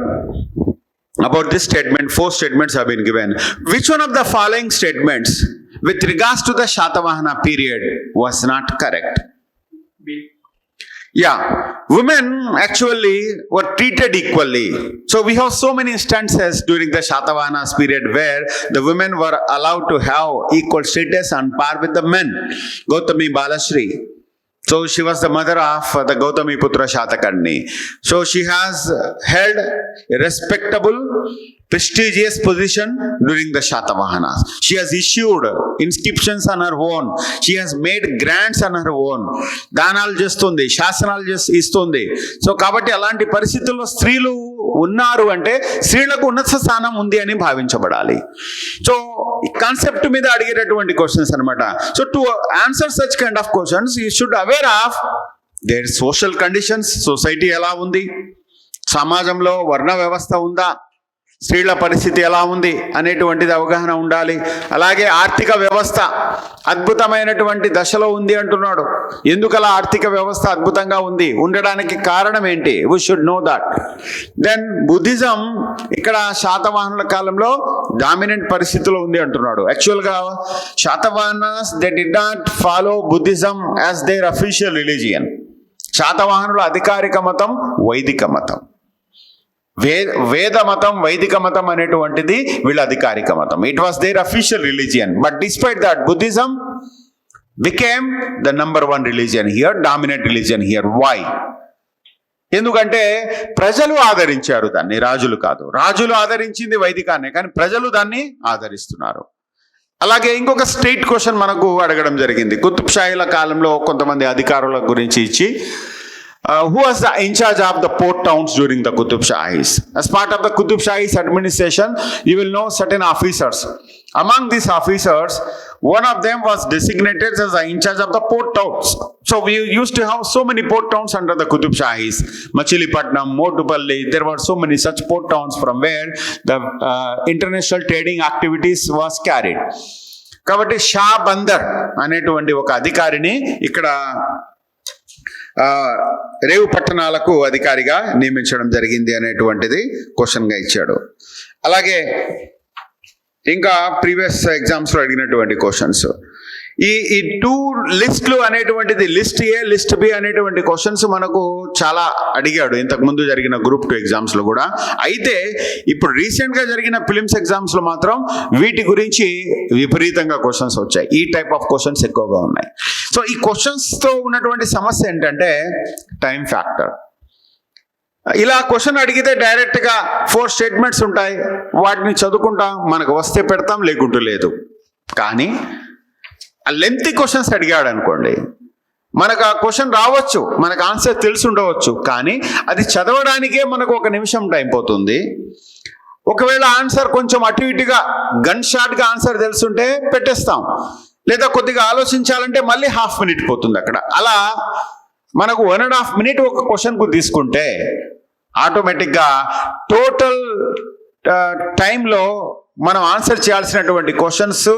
about this statement, 4 statements have been given. Which one of the following statements with regards to the Shatavahana period was not correct? Yeah, women actually were treated equally. So we have so many instances during the Shatavahanas period where the women were allowed to have equal status on par with the men. Gautami Balashri. So she was the mother of the Gautami Putra Shatakarni. So she has held a respectable, prestigious position during the Shatavahanas. She has issued inscriptions on her own. She has made grants on her own. దానాలు చేస్తుంది, శాసనాలు ఇస్తుంది. So కాబట్టి అలాంటి పరిస్థితుల్లో స్త్రీలు ఉన్నారు అంటే స్త్రీలకు ఉన్నత స్థానం ఉంది అని భావించబడాలి. సో ఈ కాన్సెప్ట్ మీద అడిగేటటువంటి క్వశ్చన్స్ అనమాట. So to answer such kind of questions you should aware of their social conditions. Society ఎలా ఉంది, సమాజంలో వర్ణ వ్యవస్థ ఉందా, స్త్రీల పరిస్థితి ఎలా ఉంది అనేటువంటిది అవగాహన ఉండాలి. అలాగే ఆర్థిక వ్యవస్థ అద్భుతమైనటువంటి దశలో ఉంది అంటున్నాడు. ఎందుకలా ఆర్థిక వ్యవస్థ అద్భుతంగా ఉంది, ఉండడానికి కారణం ఏంటి? We should know that. Then Buddhism ఇక్కడ శాతవాహనుల కాలంలో డామినెంట్ పరిస్థితిలో ఉంది అంటున్నాడు. యాక్చువల్గా Satavahanas they did not follow Buddhism as their official religion. శాతవాహనుల అధికారిక మతం వైదిక మతం. వేద మతం, వైదిక మతం అనేటువంటిది వీళ్ళ అధికారిక మతం. It was their official religion. But despite that Buddhism became the number 1 religion here, dominant religion here. Why? ఎందుకంటే ప్రజలు ఆదరించారు దాన్ని, రాజులు కాదు. రాజులు ఆదరించింది వైదికాన్ని, కానీ ప్రజలు దాన్ని ఆదరిస్తున్నారు. అలాగే ఇంకొక స్టేట్ క్వశ్చన్ మనకు అడగడం జరిగింది. కుతుబ్ షాహీల కాలంలో కొంతమంది అధికారుల గురించి ఇచ్చి who was the in charge of the port towns during the Qutub Shahis? As part of the Qutub Shahis administration, you will know certain officers. Among these officers, one of them was designated as the in charge of the port towns. So we used to have so many port towns under the Qutub Shahis. Machilipatnam, Motupalli, there were so many such port towns from where the international trading activities was carried. కాబట్టి షా బందర్ అనేటువంటి ఒక అధికారిని ఇక్కడ రేవు పట్టణాలకు అధికారిగా నియమించడం జరిగింది అనేటువంటిది క్వశ్చన్గా ఇచ్చాడు. అలాగే ఇంకా ప్రీవియస్ ఎగ్జామ్స్లో అడిగినటువంటి క్వశ్చన్స్, ఈ 2 లిస్టులు అనేటువంటిది, లిస్ట్ ఏ, లిస్ట్ బి అనేటువంటి క్వశ్చన్స్ మనకు చాలా అడిగాడు ఇంతకు ముందు జరిగిన గ్రూప్ 2 ఎగ్జామ్స్లో కూడా. అయితే ఇప్పుడు రీసెంట్గా జరిగిన ఫిలిమ్స్ ఎగ్జామ్స్లో మాత్రం వీటి గురించి విపరీతంగా క్వశ్చన్స్ వచ్చాయి. ఈ టైప్ ఆఫ్ క్వశ్చన్స్ ఎక్కువగా ఉన్నాయి. సో ఈ క్వశ్చన్స్తో ఉన్నటువంటి సమస్య ఏంటంటే టైం ఫ్యాక్టర్. ఇలా క్వశ్చన్ అడిగితే డైరెక్ట్గా 4 స్టేట్మెంట్స్ ఉంటాయి, వాటిని చదువుకుంటాం, మనకు వస్తే పెడతాం, లేకుంటూ లేదు. కానీ ఆ లెంతీ క్వశ్చన్స్ అడిగాడు అనుకోండి, మనకు ఆ క్వశ్చన్ రావచ్చు, మనకు ఆన్సర్ తెలిసి ఉండవచ్చు, కానీ అది చదవడానికే మనకు 1 నిమిషం టైం పోతుంది. ఒకవేళ ఆన్సర్ కొంచెం అటు ఇటుగా గన్ షాట్గా ఆన్సర్ తెలుసుంటే పెట్టేస్తాం, లేదా కొద్దిగా ఆలోచించాలంటే మళ్ళీ ½ మినిట్ పోతుంది అక్కడ. అలా మనకు 1.5 మినిట్ ఒక క్వశ్చన్కు తీసుకుంటే ఆటోమేటిక్గా టోటల్ టైంలో మనం ఆన్సర్ చేయాల్సినటువంటి క్వశ్చన్స్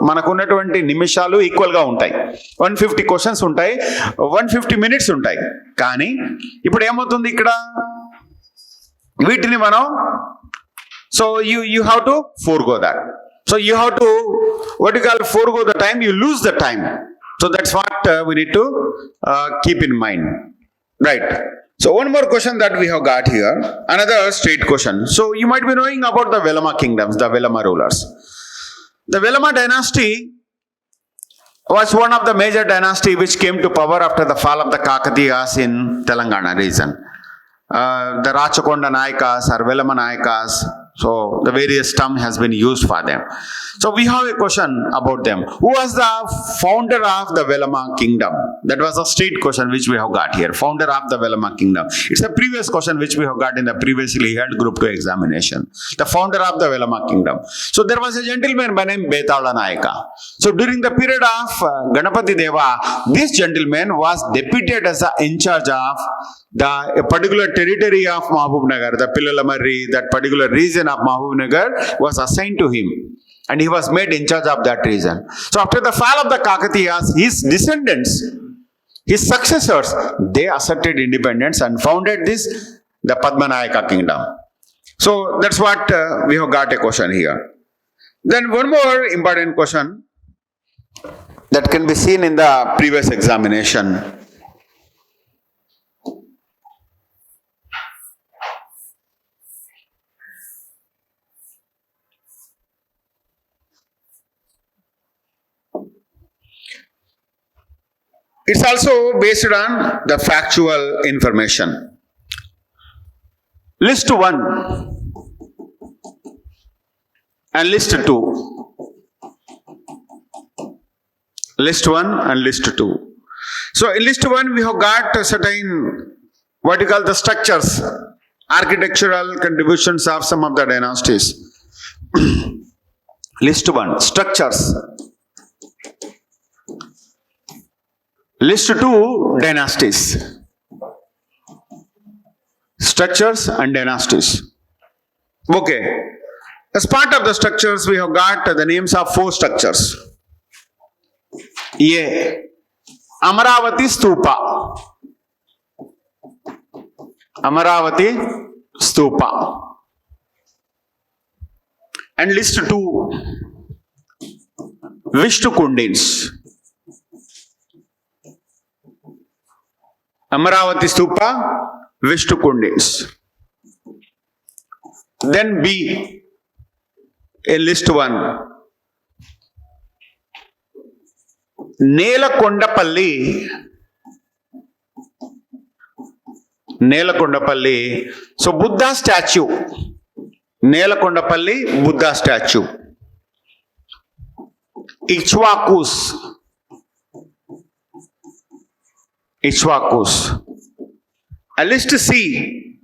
మనకు ఉన్నటువంటి నిమిషాలు ఈక్వల్గా ఉంటాయి. 150 క్వశ్చన్స్ ఉంటాయి, 150 మినిట్స్ ఉంటాయి. కానీ ఇప్పుడు ఏమవుతుంది ఇక్కడ, వీటిని మనం so you have to forgo that. So you have to what you call forgo the time, you lose the time. So that's what we need to keep in mind, right? So one more question that we have got here, another state question. So you might be knowing about the Velama kingdoms, the Velama rulers. The Velama dynasty was one of the major dynasty which came to power after the fall of the Kakatiyas in Telangana region. The Rachakonda Nayakas or Velama Nayakas, so the various term has been used for them. So we have a question about them. Who was the founder of the Velama kingdom? That was a state question which we have got here. Founder of the Velama kingdom. It's a previous question which we have got in the previously held group 2 examination. The founder of the Velama kingdom. So there was a gentleman by name Betala Nayaka. So during the period of Ganapati Deva, this gentleman was deputed as in charge of the particular territory of Mahabubnagar, the Pillalamari, that particular region of Mahabubnagar was assigned to him. And he was made in charge of that region. So after the fall of the Kakatiyas, his descendants, his successors, they asserted independence and founded the Padmanayaka kingdom. So that's what we have got a question here. Then one more important question that can be seen in the previous examination. It's also based on the factual information. List 1 and list 2. List 1 and list 2. So in list 1 we have got certain what you call the structures, architectural contributions of some of the dynasties. List 1, structures. List 2, dynasties. Structures and dynasties. Okay. As part of the structures, we have got the names of 4 structures. A. Amaravati Stupa. Amaravati Stupa. And list 2, Vishnu Kundins. Amaravati Stupa, Vishnu Kundins. Then B, in list 1, Nelakondapalli. Nelakondapalli. So Buddha statue. Nelakondapalli, Buddha statue. Ichwakus. Ichwakus. And list C,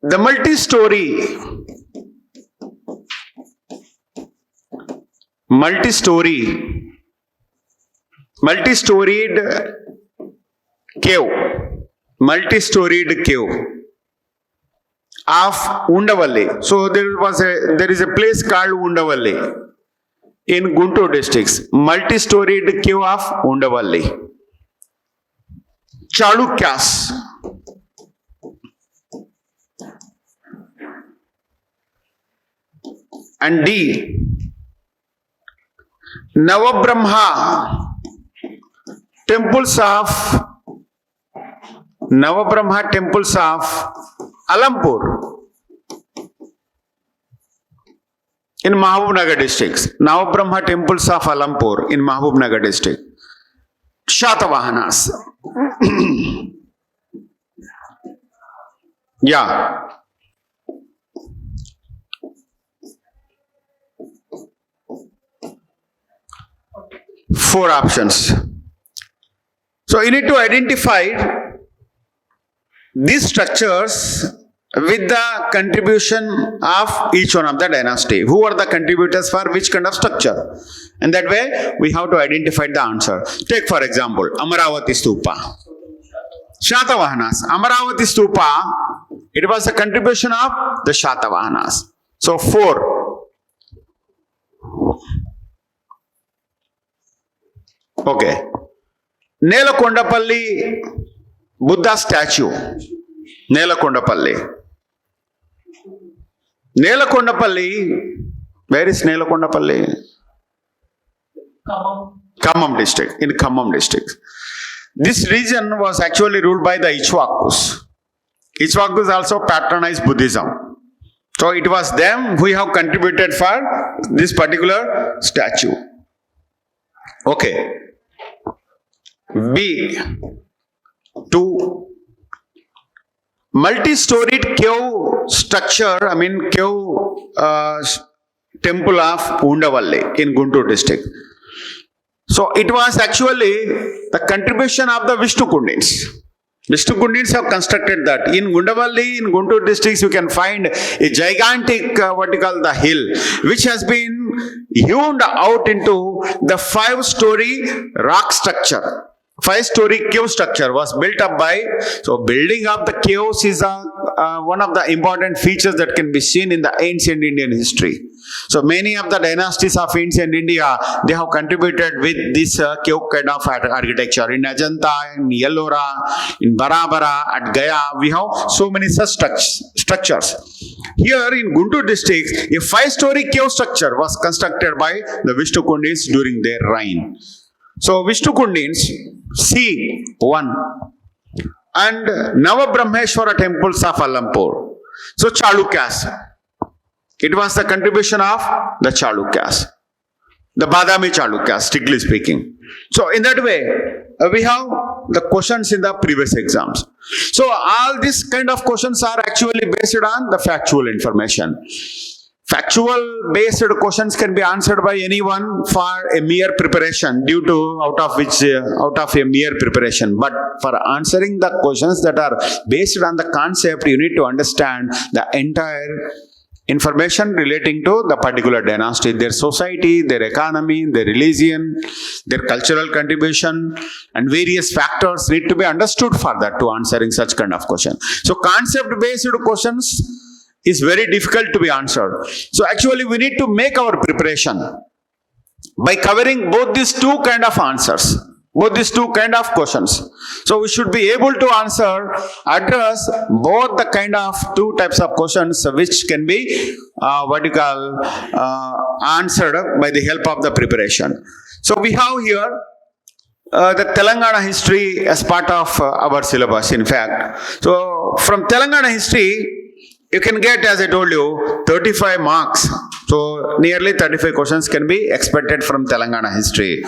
the multi-storied cave of Undavalli. So there is a place called Undavalli in Guntur districts. Multi-storied cave of Undavalli. Chalukyas. And D, Navabrahma temples of Alampur in Mahabubnagar districts. Navabrahma temples of Alampur in Mahabubnagar district. Shatavahanas. Yeah. Four options. So you need to identify these structures with the contribution of each one of the dynasty. Who are the contributors for which kind of structure? And that way we have to identify the answer. Take for example, Amaravati Stupa. Shatavahanas. Amaravati Stupa, it was a contribution of the Shatavahanas. So 4. Okay. Nelakondapalli Buddha statue. Nelakondapalli. Where is Nelakondapalli? Khammam district. In Khammam district. This region was actually ruled by the Ichwakus. Ichwakus also patronized Buddhism. So it was them who have contributed for this particular statue. Okay. B. 2. Multi-storied cave structure, temple of Undavalli in Guntur district. So it was actually the contribution of the Vishnu Kundins. Vishnu Kundins have constructed that. In Gundavalli, in Guntur districts, you can find a gigantic, the hill, which has been hewn out into the 5-story rock structure. 5-story cave structure was built up by, so building up the caves is one of the important features that can be seen in the ancient Indian history. So many of the dynasties of ancient India, they have contributed with this cave kind of architecture. In Ajanta, in Ellora, in Barabara, at Gaya, we have so many such structures. Here in Guntur district, a 5-story cave structure was constructed by the Vishnu Kundins during their reign. So Vishnu Kundins, C1, and Navabrahmeshwara temples of Alampur. So Chalukyas. It was the contribution of the Chalukyas, the Badami Chalukyas, strictly speaking. So in that way, we have the questions in the previous exams. So all these kind of questions are actually based on the factual information. Factual based questions can be answered by anyone for a mere preparation out of a mere preparation. But for answering the questions that are based on the concept, you need to understand the entire information relating to the particular dynasty, their society, their economy, their religion, their cultural contribution, and various factors need to be understood for that to answering such kind of question. So concept based questions is very difficult to be answered. So actually we need to make our preparation by covering both these two kind of answers, both these two kind of questions. So we should be able to address both the kind of two types of questions which can be answered by the help of the preparation. So we have here the Telangana history as part of our syllabus, in fact. So from Telangana history, you can get, as I told you, 35 marks. So nearly 35 questions can be expected from Telangana history.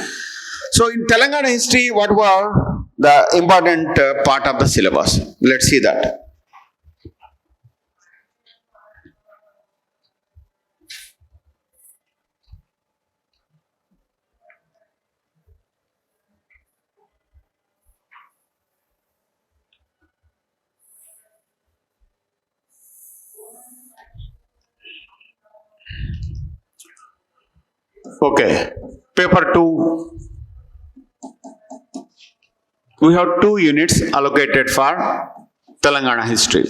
So in Telangana history, what were the important part of the syllabus? Let's see that. Okay, paper 2. We have 2 units allocated for Telangana history.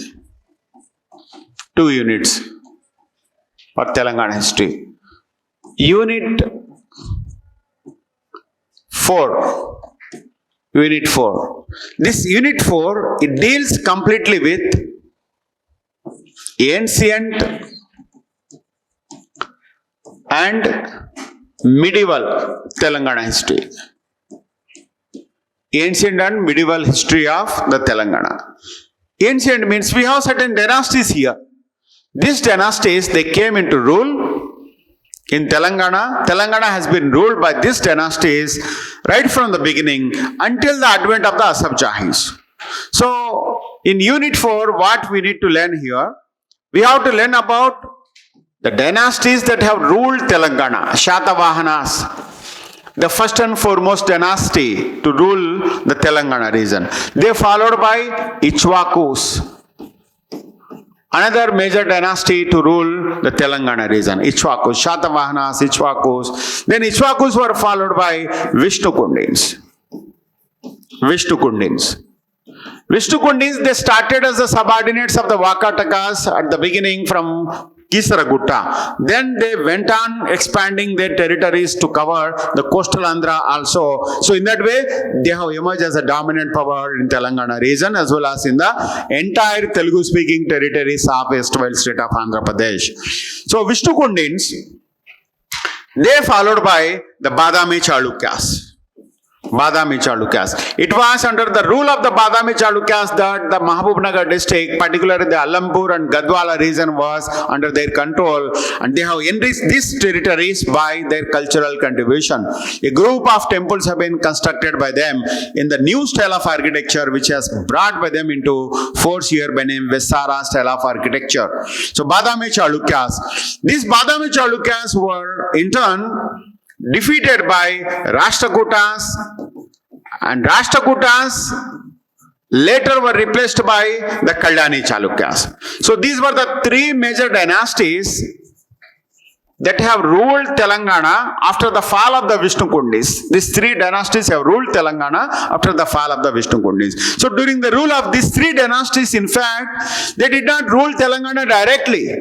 2 units for Telangana history. Unit 4. Unit 4. This Unit 4, it deals completely with ancient and medieval Telangana history. Ancient and medieval history of the Telangana. Ancient means we have certain dynasties here. These dynasties, they came into rule in Telangana. Telangana has been ruled by these dynasties right from the beginning until the advent of the Asabjahis. So, in Unit 4, what we need to learn here, we have to learn about the dynasties that have ruled Telangana, Shatavahanas, the first and foremost dynasty to rule the Telangana region. They followed by Ichwakus, another major dynasty to rule the Telangana region. Ichwakus, Shatavahanas, Ichwakus. Then Ichwakus were followed by Vishnu Kundins. Vishnu Kundins. Vishnu Kundins, they started as the subordinates of the Vakatakas at the beginning from Kisaragutta. Then they went on expanding their territories to cover the coastal Andhra also. So in that way, they have emerged as a dominant power in Telangana region as well as in the entire Telugu-speaking territories of erstwhile state of Andhra Pradesh. So Vishnu Kundins, they followed by the Badami Chalukyas. Badami Chalukyas. It was under the rule of the Badami Chalukyas that the Mahabubnagar district, particularly the Alampur and Gadwala region, was under their control, and they have enriched these territories by their cultural contribution. A group of temples have been constructed by them in the new style of architecture, which has brought by them into force here by name Vesara style of architecture. So Badami Chalukyas. These Badami Chalukyas were in turn defeated by Rashtrakutas, and Rashtrakutas later were replaced by the Kalyani Chalukyas. So these were the three major dynasties that have ruled Telangana after the fall of the Vishnukundis. These three dynasties have ruled Telangana after the fall of the Vishnukundis. So during the rule of these three dynasties, in fact, they did not rule Telangana directly.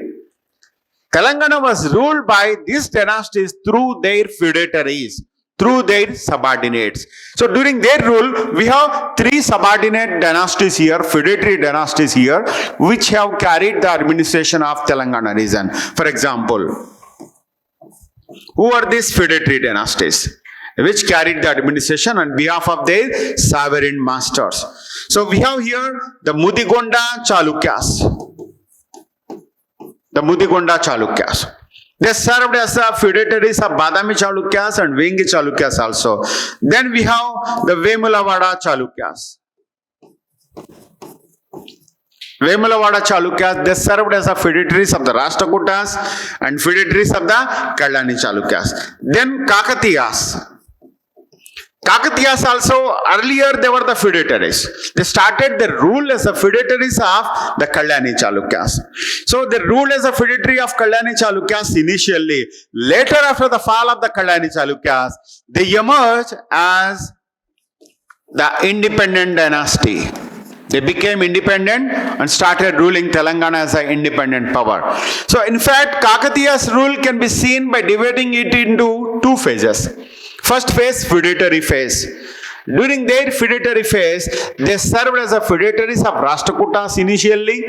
Telangana was ruled by these dynasties through their feudatories, through their subordinates. So during their rule, we have three subordinate dynasties here, feudatory dynasties here, which have carried the administration of Telangana region. For example, who are these feudatory dynasties which carried the administration on behalf of their sovereign masters? So we have here the Mudigonda Chalukyas. The Mudigonda Chalukyas. They served as the feudatories of Badami Chalukyas and Vengi Chalukyas also. Then we have the Vemulavada Chalukyas. Vemulavada Chalukyas, they served as the feudatories of the Rashtrakutas and feudatories of the Kalyani Chalukyas. Then Kakatiyas. Kakatiyas also, earlier they were the feudatories. They started their rule as the feudatories of the Kalyani Chalukyas. So they ruled as a feudatory of Kalyani Chalukyas initially. Later, after the fall of the Kalyani Chalukyas, they emerged as the independent dynasty. They became independent and started ruling Telangana as an independent power. So in fact, Kakatiya's rule can be seen by dividing it into two phases. First phase, feudatory phase. During their feudatory phase, they served as the feudatories of Rashtrakutas initially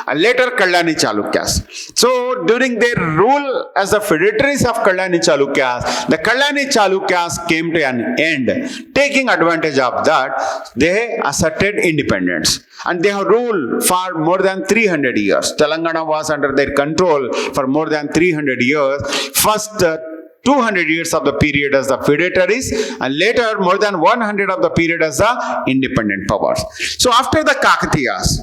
and later Kalyani Chalukyas. So during their rule as the feudatories of Kalyani Chalukyas, the Kalyani Chalukyas came to an end. Taking advantage of that, they asserted independence. And they have ruled for more than 300 years. Telangana was under their control for more than 300 years. First 200 years of the period as the feudatories, and later more than 100 of the period as the independent powers. So after the Kakatiyas,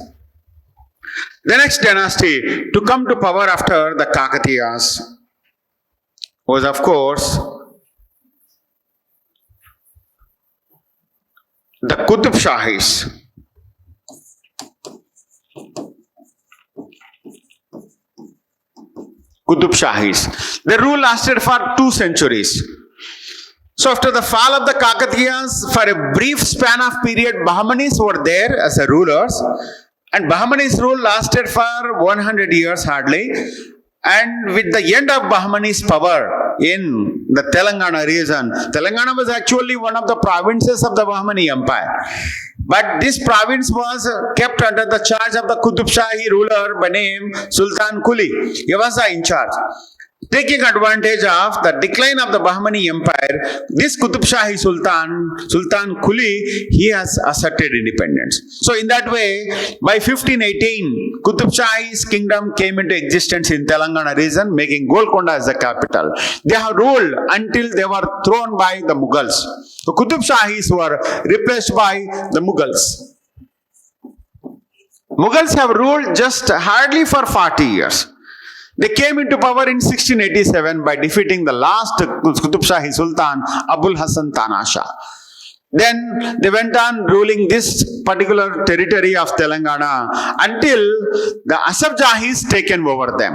the next dynasty to come to power after the Kakatiyas was, of course, the Qutub Shahis. Qutub Shahis. Their rule lasted for 2 centuries. So after the fall of the Kakatiyas, for a brief span of period, Bahmanis were there as the rulers, and Bahmanis rule lasted for 100 years hardly. And with the end of Bahmanis power in the Telangana region, Telangana was actually one of the provinces of the Bahmani Empire. But this province was kept under the charge of the Qutub Shahi ruler by name Sultan Kuli. He was in charge. Taking advantage of the decline of the Bahmani Empire, this Qutub Shahi Sultan Kuli, he has asserted independence. So in that way, by 1518, Qutub Shahi's kingdom came into existence in Telangana region, making Golconda as the capital. They have ruled until they were thrown by the Mughals. The Qutub Shahis were replaced by the Mughals. Mughals have ruled just hardly for 40 years. They came into power in 1687 by defeating the last Qutub Shahi Sultan, Abul Hasan Tanasha. Then they went on ruling this particular territory of Telangana until the Asaf Jahis taken over them.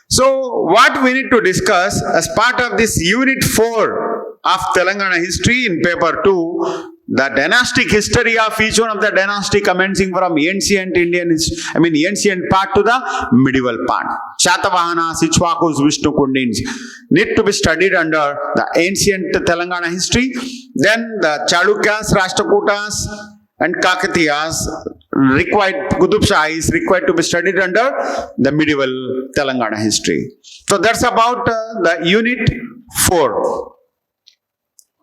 So what we need to discuss as part of this unit 4 of Telangana history in paper 2, the dynastic history of each one of the dynasty commencing from ancient ancient part to the medieval part. Shatavahana, Ichwakus, Vishnukundins need to be studied under the ancient Telangana history. Then the Chalukyas, Rashtrakutas and Kakatiyas required, Qutub Shahis required to be studied under the medieval Telangana history. So that's about the unit 4.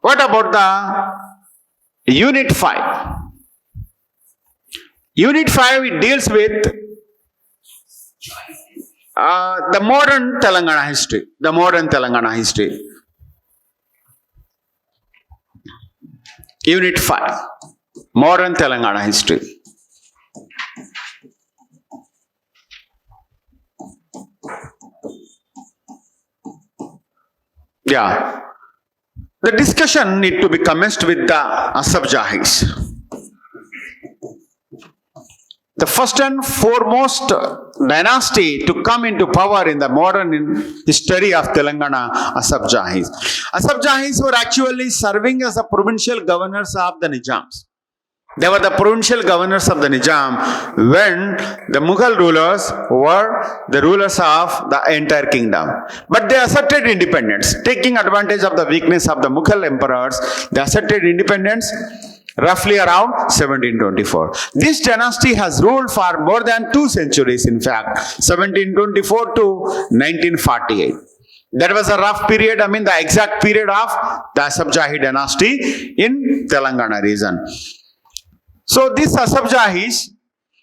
What about the Unit 5. Unit 5, it deals with the modern Telangana history. The modern Telangana history. Unit 5. Modern Telangana history. Yeah. The discussion need to be commenced with the Asabjahis. The first and foremost dynasty to come into power in the modern history of Telangana, Asabjahis. Asabjahis were actually serving as the provincial governors of the Nizams. They were the provincial governors of the Nizam when the Mughal rulers were the rulers of the entire kingdom. But they asserted independence, taking advantage of the weakness of the Mughal emperors. They asserted independence roughly around 1724. This dynasty has ruled for more than 2 centuries, in fact, 1724 to 1948. That was a rough period, the exact period of the Asabjahi dynasty in Telangana region. So these Asabjahis,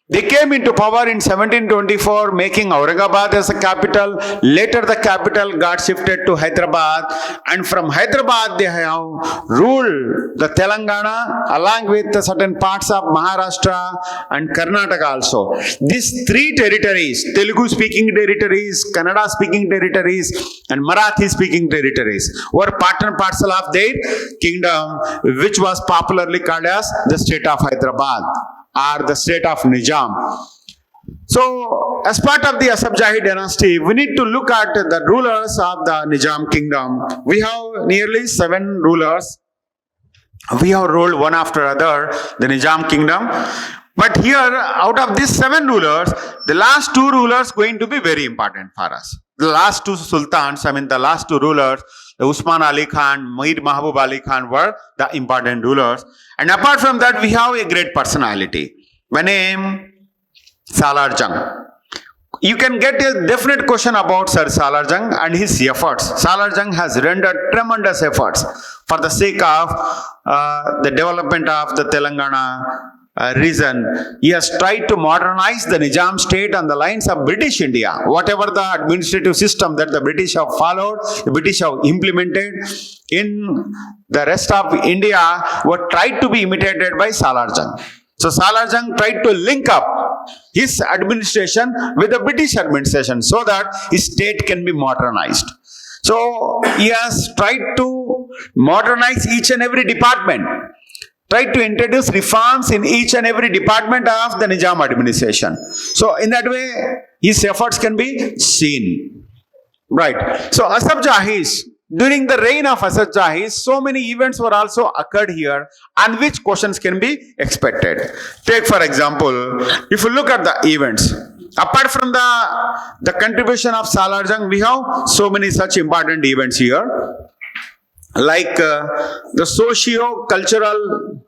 they came into power in 1724, making Aurangabad as a capital. Later the capital got shifted to Hyderabad, and from Hyderabad they have ruled the Telangana along with certain parts of Maharashtra and Karnataka also. These 3 territories, Telugu speaking territories, Kannada speaking territories and Marathi speaking territories, were part and parcel of their kingdom, which was popularly called as the state of Hyderabad or the state of Nizam. So, as part of the Asabjahi dynasty, we need to look at the rulers of the Nizam kingdom. We have nearly 7 rulers. We have ruled one after other the Nizam kingdom. But here, out of these 7 rulers, the last 2 rulers going to be very important for us. The last 2 sultans, the last 2 rulers, the Usman Ali Khan, Mir Mahbub Ali Khan were the important rulers. And apart from that, we have a great personality. By name, Salar Jung. You can get a definite question about Sir Salar Jung and his efforts. Salar Jung has rendered tremendous efforts for the sake of the development of the Telangana region. He has tried to modernize the Nizam state on the lines of British India. Whatever the administrative system that the British have followed, the British have implemented in the rest of India were tried to be imitated by Salar Jung. So Salar Jung tried to link up his administration with the British administration so that his state can be modernized. So he has tried to modernize each and every department, tried to introduce reforms in each and every department of the Nizam administration. So in that way, his efforts can be seen. Right. So Asabjahis, during the reign of Asabjahis, so many events were also occurred here on which questions can be expected. Take for example, if you look at the events, apart from the contribution of Salar Jung, we have so many such important events here. Like the socio-cultural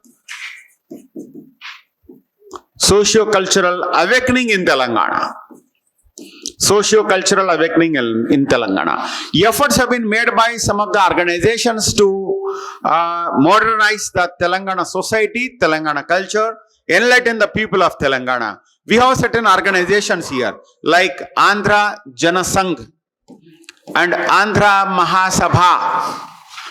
awakening in Telangana. Socio-cultural awakening in Telangana. Efforts have been made by some of the organizations to modernize the Telangana society, Telangana culture, enlighten the people of Telangana. We have certain organizations here like Andhra Janasangh and Andhra Mahasabha.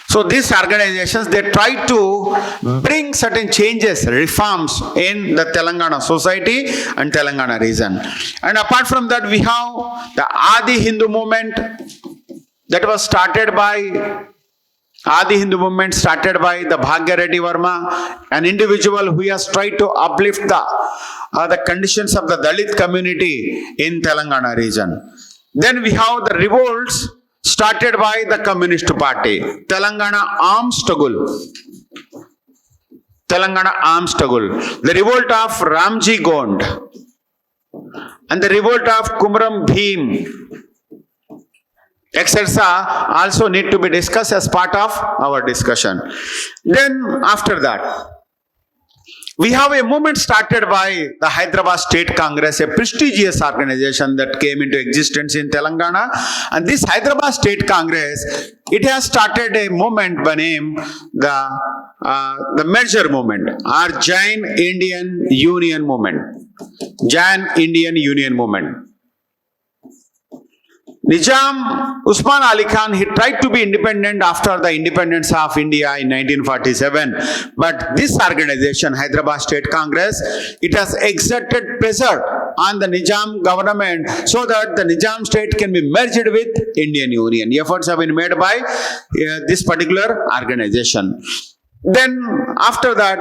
So these organizations, they try to bring certain changes, reforms in the Telangana society and Telangana region. And apart from that, we have the Adi Hindu movement that was started by the Bhagya Reddy Verma, an individual who has tried to uplift the conditions of the Dalit community in Telangana region. Then we have the revolts started by the Communist Party, Telangana Arms Struggle, the revolt of Ramji Gond, and the revolt of Kumram Bhim, etc. also need to be discussed as part of our discussion. Then after that, we have a movement started by the Hyderabad State Congress, a prestigious organization that came into existence in Telangana. And this Hyderabad State Congress, it has started a movement by name the the merger movement or Jain Indian Union movement. Jain Indian Union movement. Nizam Usman Ali Khan, he tried to be independent after the independence of India in 1947. But this organization, Hyderabad State Congress, it has exerted pressure on the Nizam government so that the Nizam state can be merged with Indian Union. Efforts have been made by this particular organization. Then after that,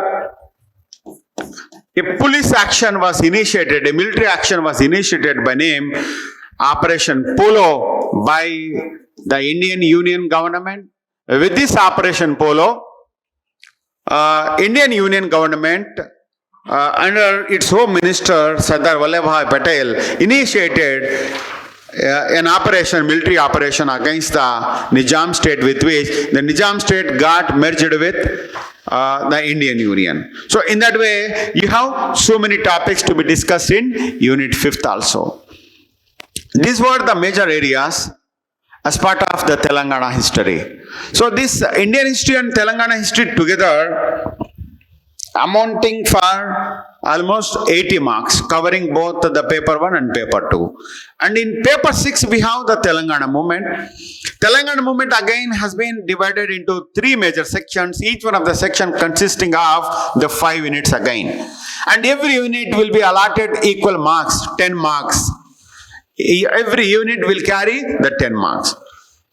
a police action was initiated, a military action was initiated by name Operation Polo by the Indian Union government. With this Operation Polo, Indian Union government under its Home Minister Sardar Vallabhbhai Patel initiated an operation, military operation against the Nizam state, with which the Nizam state got merged with the Indian Union. So in that way, you have so many topics to be discussed in Unit 5th also. These were the major areas as part of the Telangana history. So this Indian history and Telangana history together amounting for almost 80 marks, covering both the paper 1 and paper 2. And in paper 6 we have the Telangana movement. Telangana movement again has been divided into 3 major sections, each one of the section consisting of the 5 units again. And every unit will be allotted equal marks, 10 marks. Every unit will carry the 10 marks.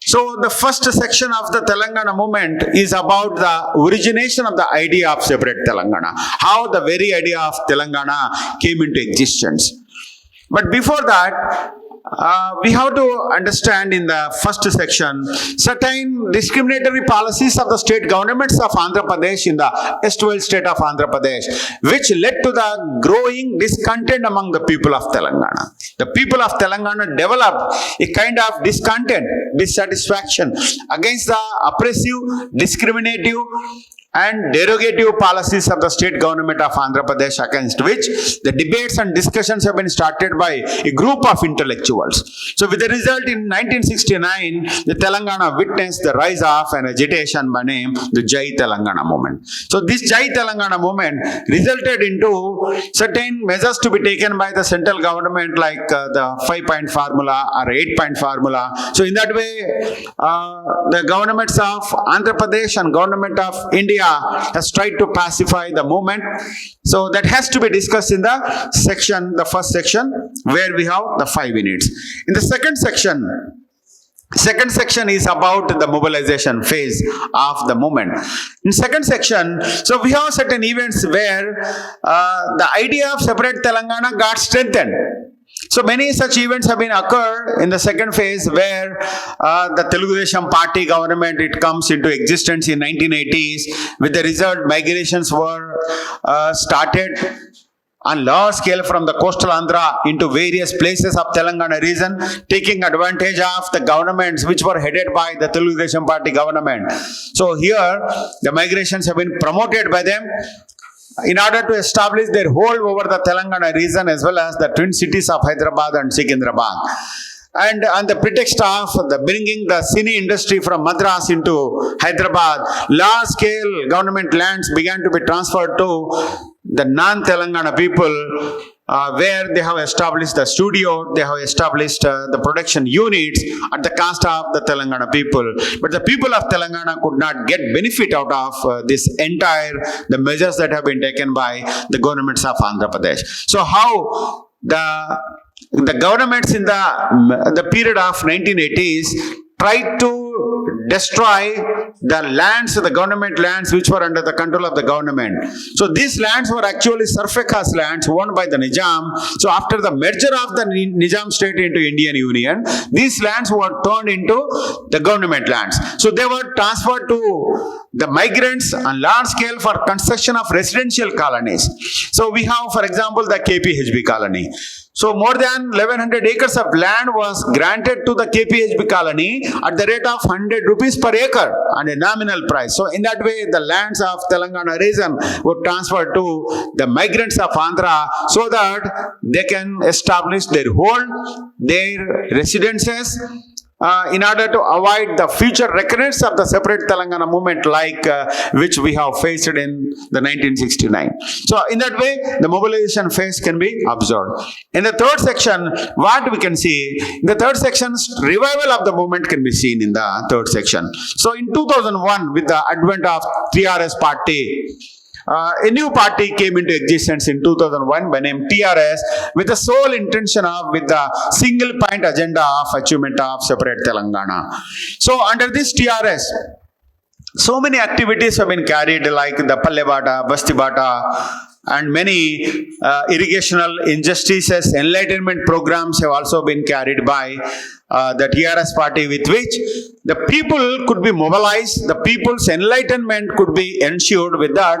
So the first section of the Telangana movement is about the origination of the idea of separate Telangana, how the very idea of Telangana came into existence. But before that, we have to understand in the first section certain discriminatory policies of the state governments of Andhra Pradesh in the erstwhile state of Andhra Pradesh, which led to the growing discontent among the people of Telangana. The people of Telangana developed a kind of discontent, dissatisfaction against the oppressive, discriminative and derogative policies of the state government of Andhra Pradesh, against which the debates and discussions have been started by a group of intellectuals. So with the result in 1969, the Telangana witnessed the rise of an agitation by name the Jai Telangana movement. So this Jai Telangana movement resulted into certain measures to be taken by the central government, like the 5-point formula or 8-point formula. So in that way, the governments of Andhra Pradesh and government of India has tried to pacify the movement. So that has to be discussed in the section, the first section, where we have the 5 units. In the second section is about the mobilization phase of the movement. In second section, so we have certain events where the idea of separate Telangana got strengthened. So many such events have been occurred in the second phase, where the Telugu Desam party government, it comes into existence in 1980s. With the result, migrations were started on large scale from the coastal Andhra into various places of Telangana region, taking advantage of the governments which were headed by the Telugu Desam party government. So here the migrations have been promoted by them in order to establish their hold over the Telangana region as well as the twin cities of Hyderabad and Secunderabad. And on the pretext of the bringing the cine industry from Madras into Hyderabad, large-scale government lands began to be transferred to the non-Telangana people, where they have established the studio, they have established the production units at the cost of the Telangana people. But the people of Telangana could not get benefit out of this entire, the measures that have been taken by the governments of Andhra Pradesh. So how the governments in the period of 1980s tried to destroy the lands, the government lands which were under the control of the government. So these lands were actually Sarfakas lands owned by the Nizam. So after the merger of the Nizam state into Indian Union, these lands were turned into the government lands. So they were transferred to the migrants on large scale for construction of residential colonies. So we have, for example, the KPHB colony. So more than 1100 acres of land was granted to the KPHB colony at the rate of 100 rupees per acre and a nominal price. So in that way, the lands of Telangana region were transferred to the migrants of Andhra so that they can establish their hold, their residences, in order to avoid the future recurrence of the separate Telangana movement like which we have faced in the 1969. So in that way, the mobilization phase can be observed. In the third section, what we can see, in the third section, revival of the movement can be seen in the third section. So in 2001, with the advent of TRS party, a new party came into existence in 2001 by name TRS with the sole intention of, with the single point agenda of achievement of separate Telangana. So under this TRS, so many activities have been carried like the Pallebata, Bastibata, and many irrigational injustices, enlightenment programs have also been carried by the TRS party, with which the people could be mobilized, the people's enlightenment could be ensured. With that,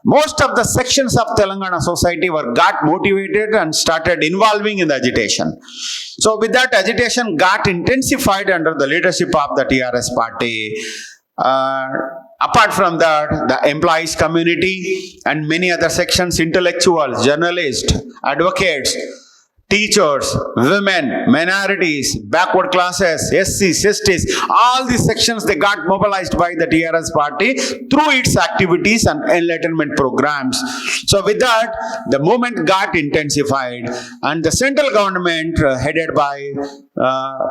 most of the sections of Telangana society got motivated and started involving in the agitation. So with that, agitation got intensified under the leadership of the TRS party. Apart from that, the employees community and many other sections, intellectuals, journalists, advocates, teachers, women, minorities, backward classes, SCs, STs, all these sections, they got mobilized by the TRS party through its activities and enlightenment programs. So with that, the movement got intensified and the central government headed by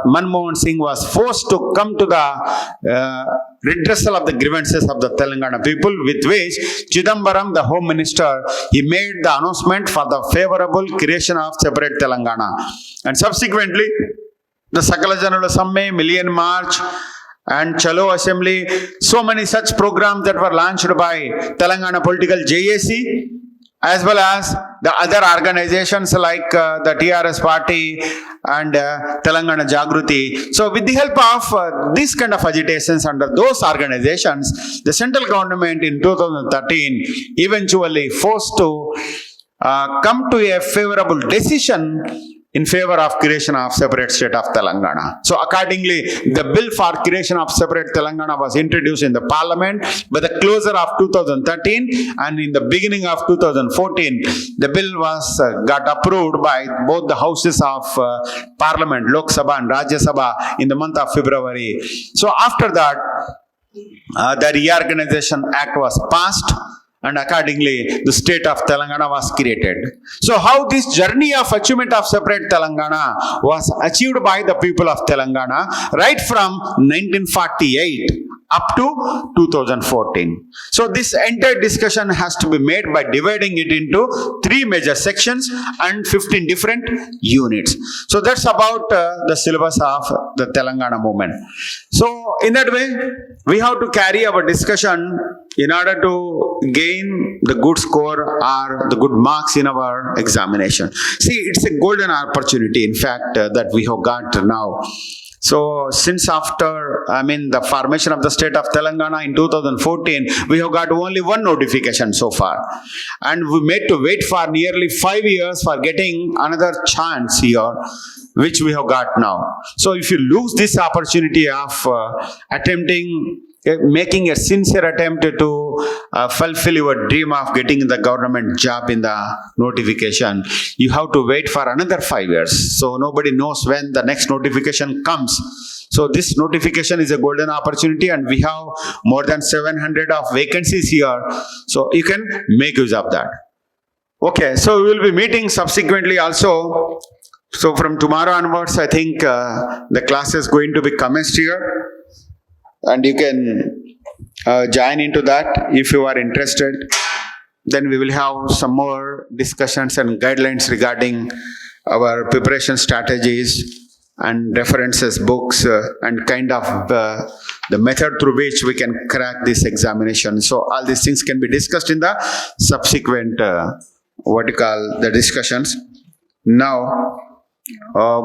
Manmohan Singh was forced to come to the redressal of the grievances of the Telangana people, with which Chidambaram, the Home Minister, he made the announcement for the favorable creation of separate Telangana. And subsequently, the Sakala Janula Samme, Million March, and Chalo Assembly, so many such programs that were launched by Telangana Political JAC, as well as the other organizations like the TRS party and Telangana Jagruti. So with the help of these kind of agitations under those organizations, the central government in 2013 eventually forced to come to a favorable decision in favor of creation of separate state of Telangana. So accordingly, the bill for creation of separate Telangana was introduced in the parliament by the closure of 2013, and in the beginning of 2014, the bill was got approved by both the houses of parliament, Lok Sabha and Rajya Sabha, in the month of February. So after that, the Reorganization Act was passed, and accordingly, the state of Telangana was created. So how this journey of achievement of separate Telangana was achieved by the people of Telangana right from 1948 up to 2014. So this entire discussion has to be made by dividing it into 3 major sections and 15 different units. So that's about the syllabus of the Telangana movement. So in that way, we have to carry our discussion in order to gain the good score or the good marks in our examination. See, it's a golden opportunity, in fact, that we have got now. So since after, the formation of the state of Telangana in 2014, we have got only one notification so far. And we made to wait for nearly 5 years for getting another chance here, which we have got now. So if you lose this opportunity of making a sincere attempt to fulfill your dream of getting the government job in the notification, you have to wait for another 5 years. So nobody knows when the next notification comes. So this notification is a golden opportunity, and we have more than 700 of vacancies here. So you can make use of that. Okay, so we will be meeting subsequently also. So from tomorrow onwards, I think the class is going to be commenced here. And you can join into that if you are interested. Then we will have some more discussions and guidelines regarding our preparation strategies and references, books, and kind of the method through which we can crack this examination. So all these things can be discussed in the subsequent, the discussions. Now,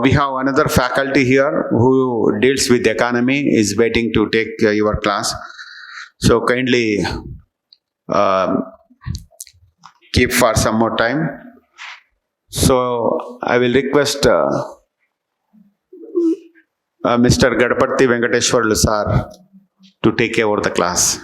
we have another faculty here who deals with economy, is waiting to take your class. So kindly keep for some more time. So I will request Mr. Gadapati Venkateshwarlu sir to take over the class.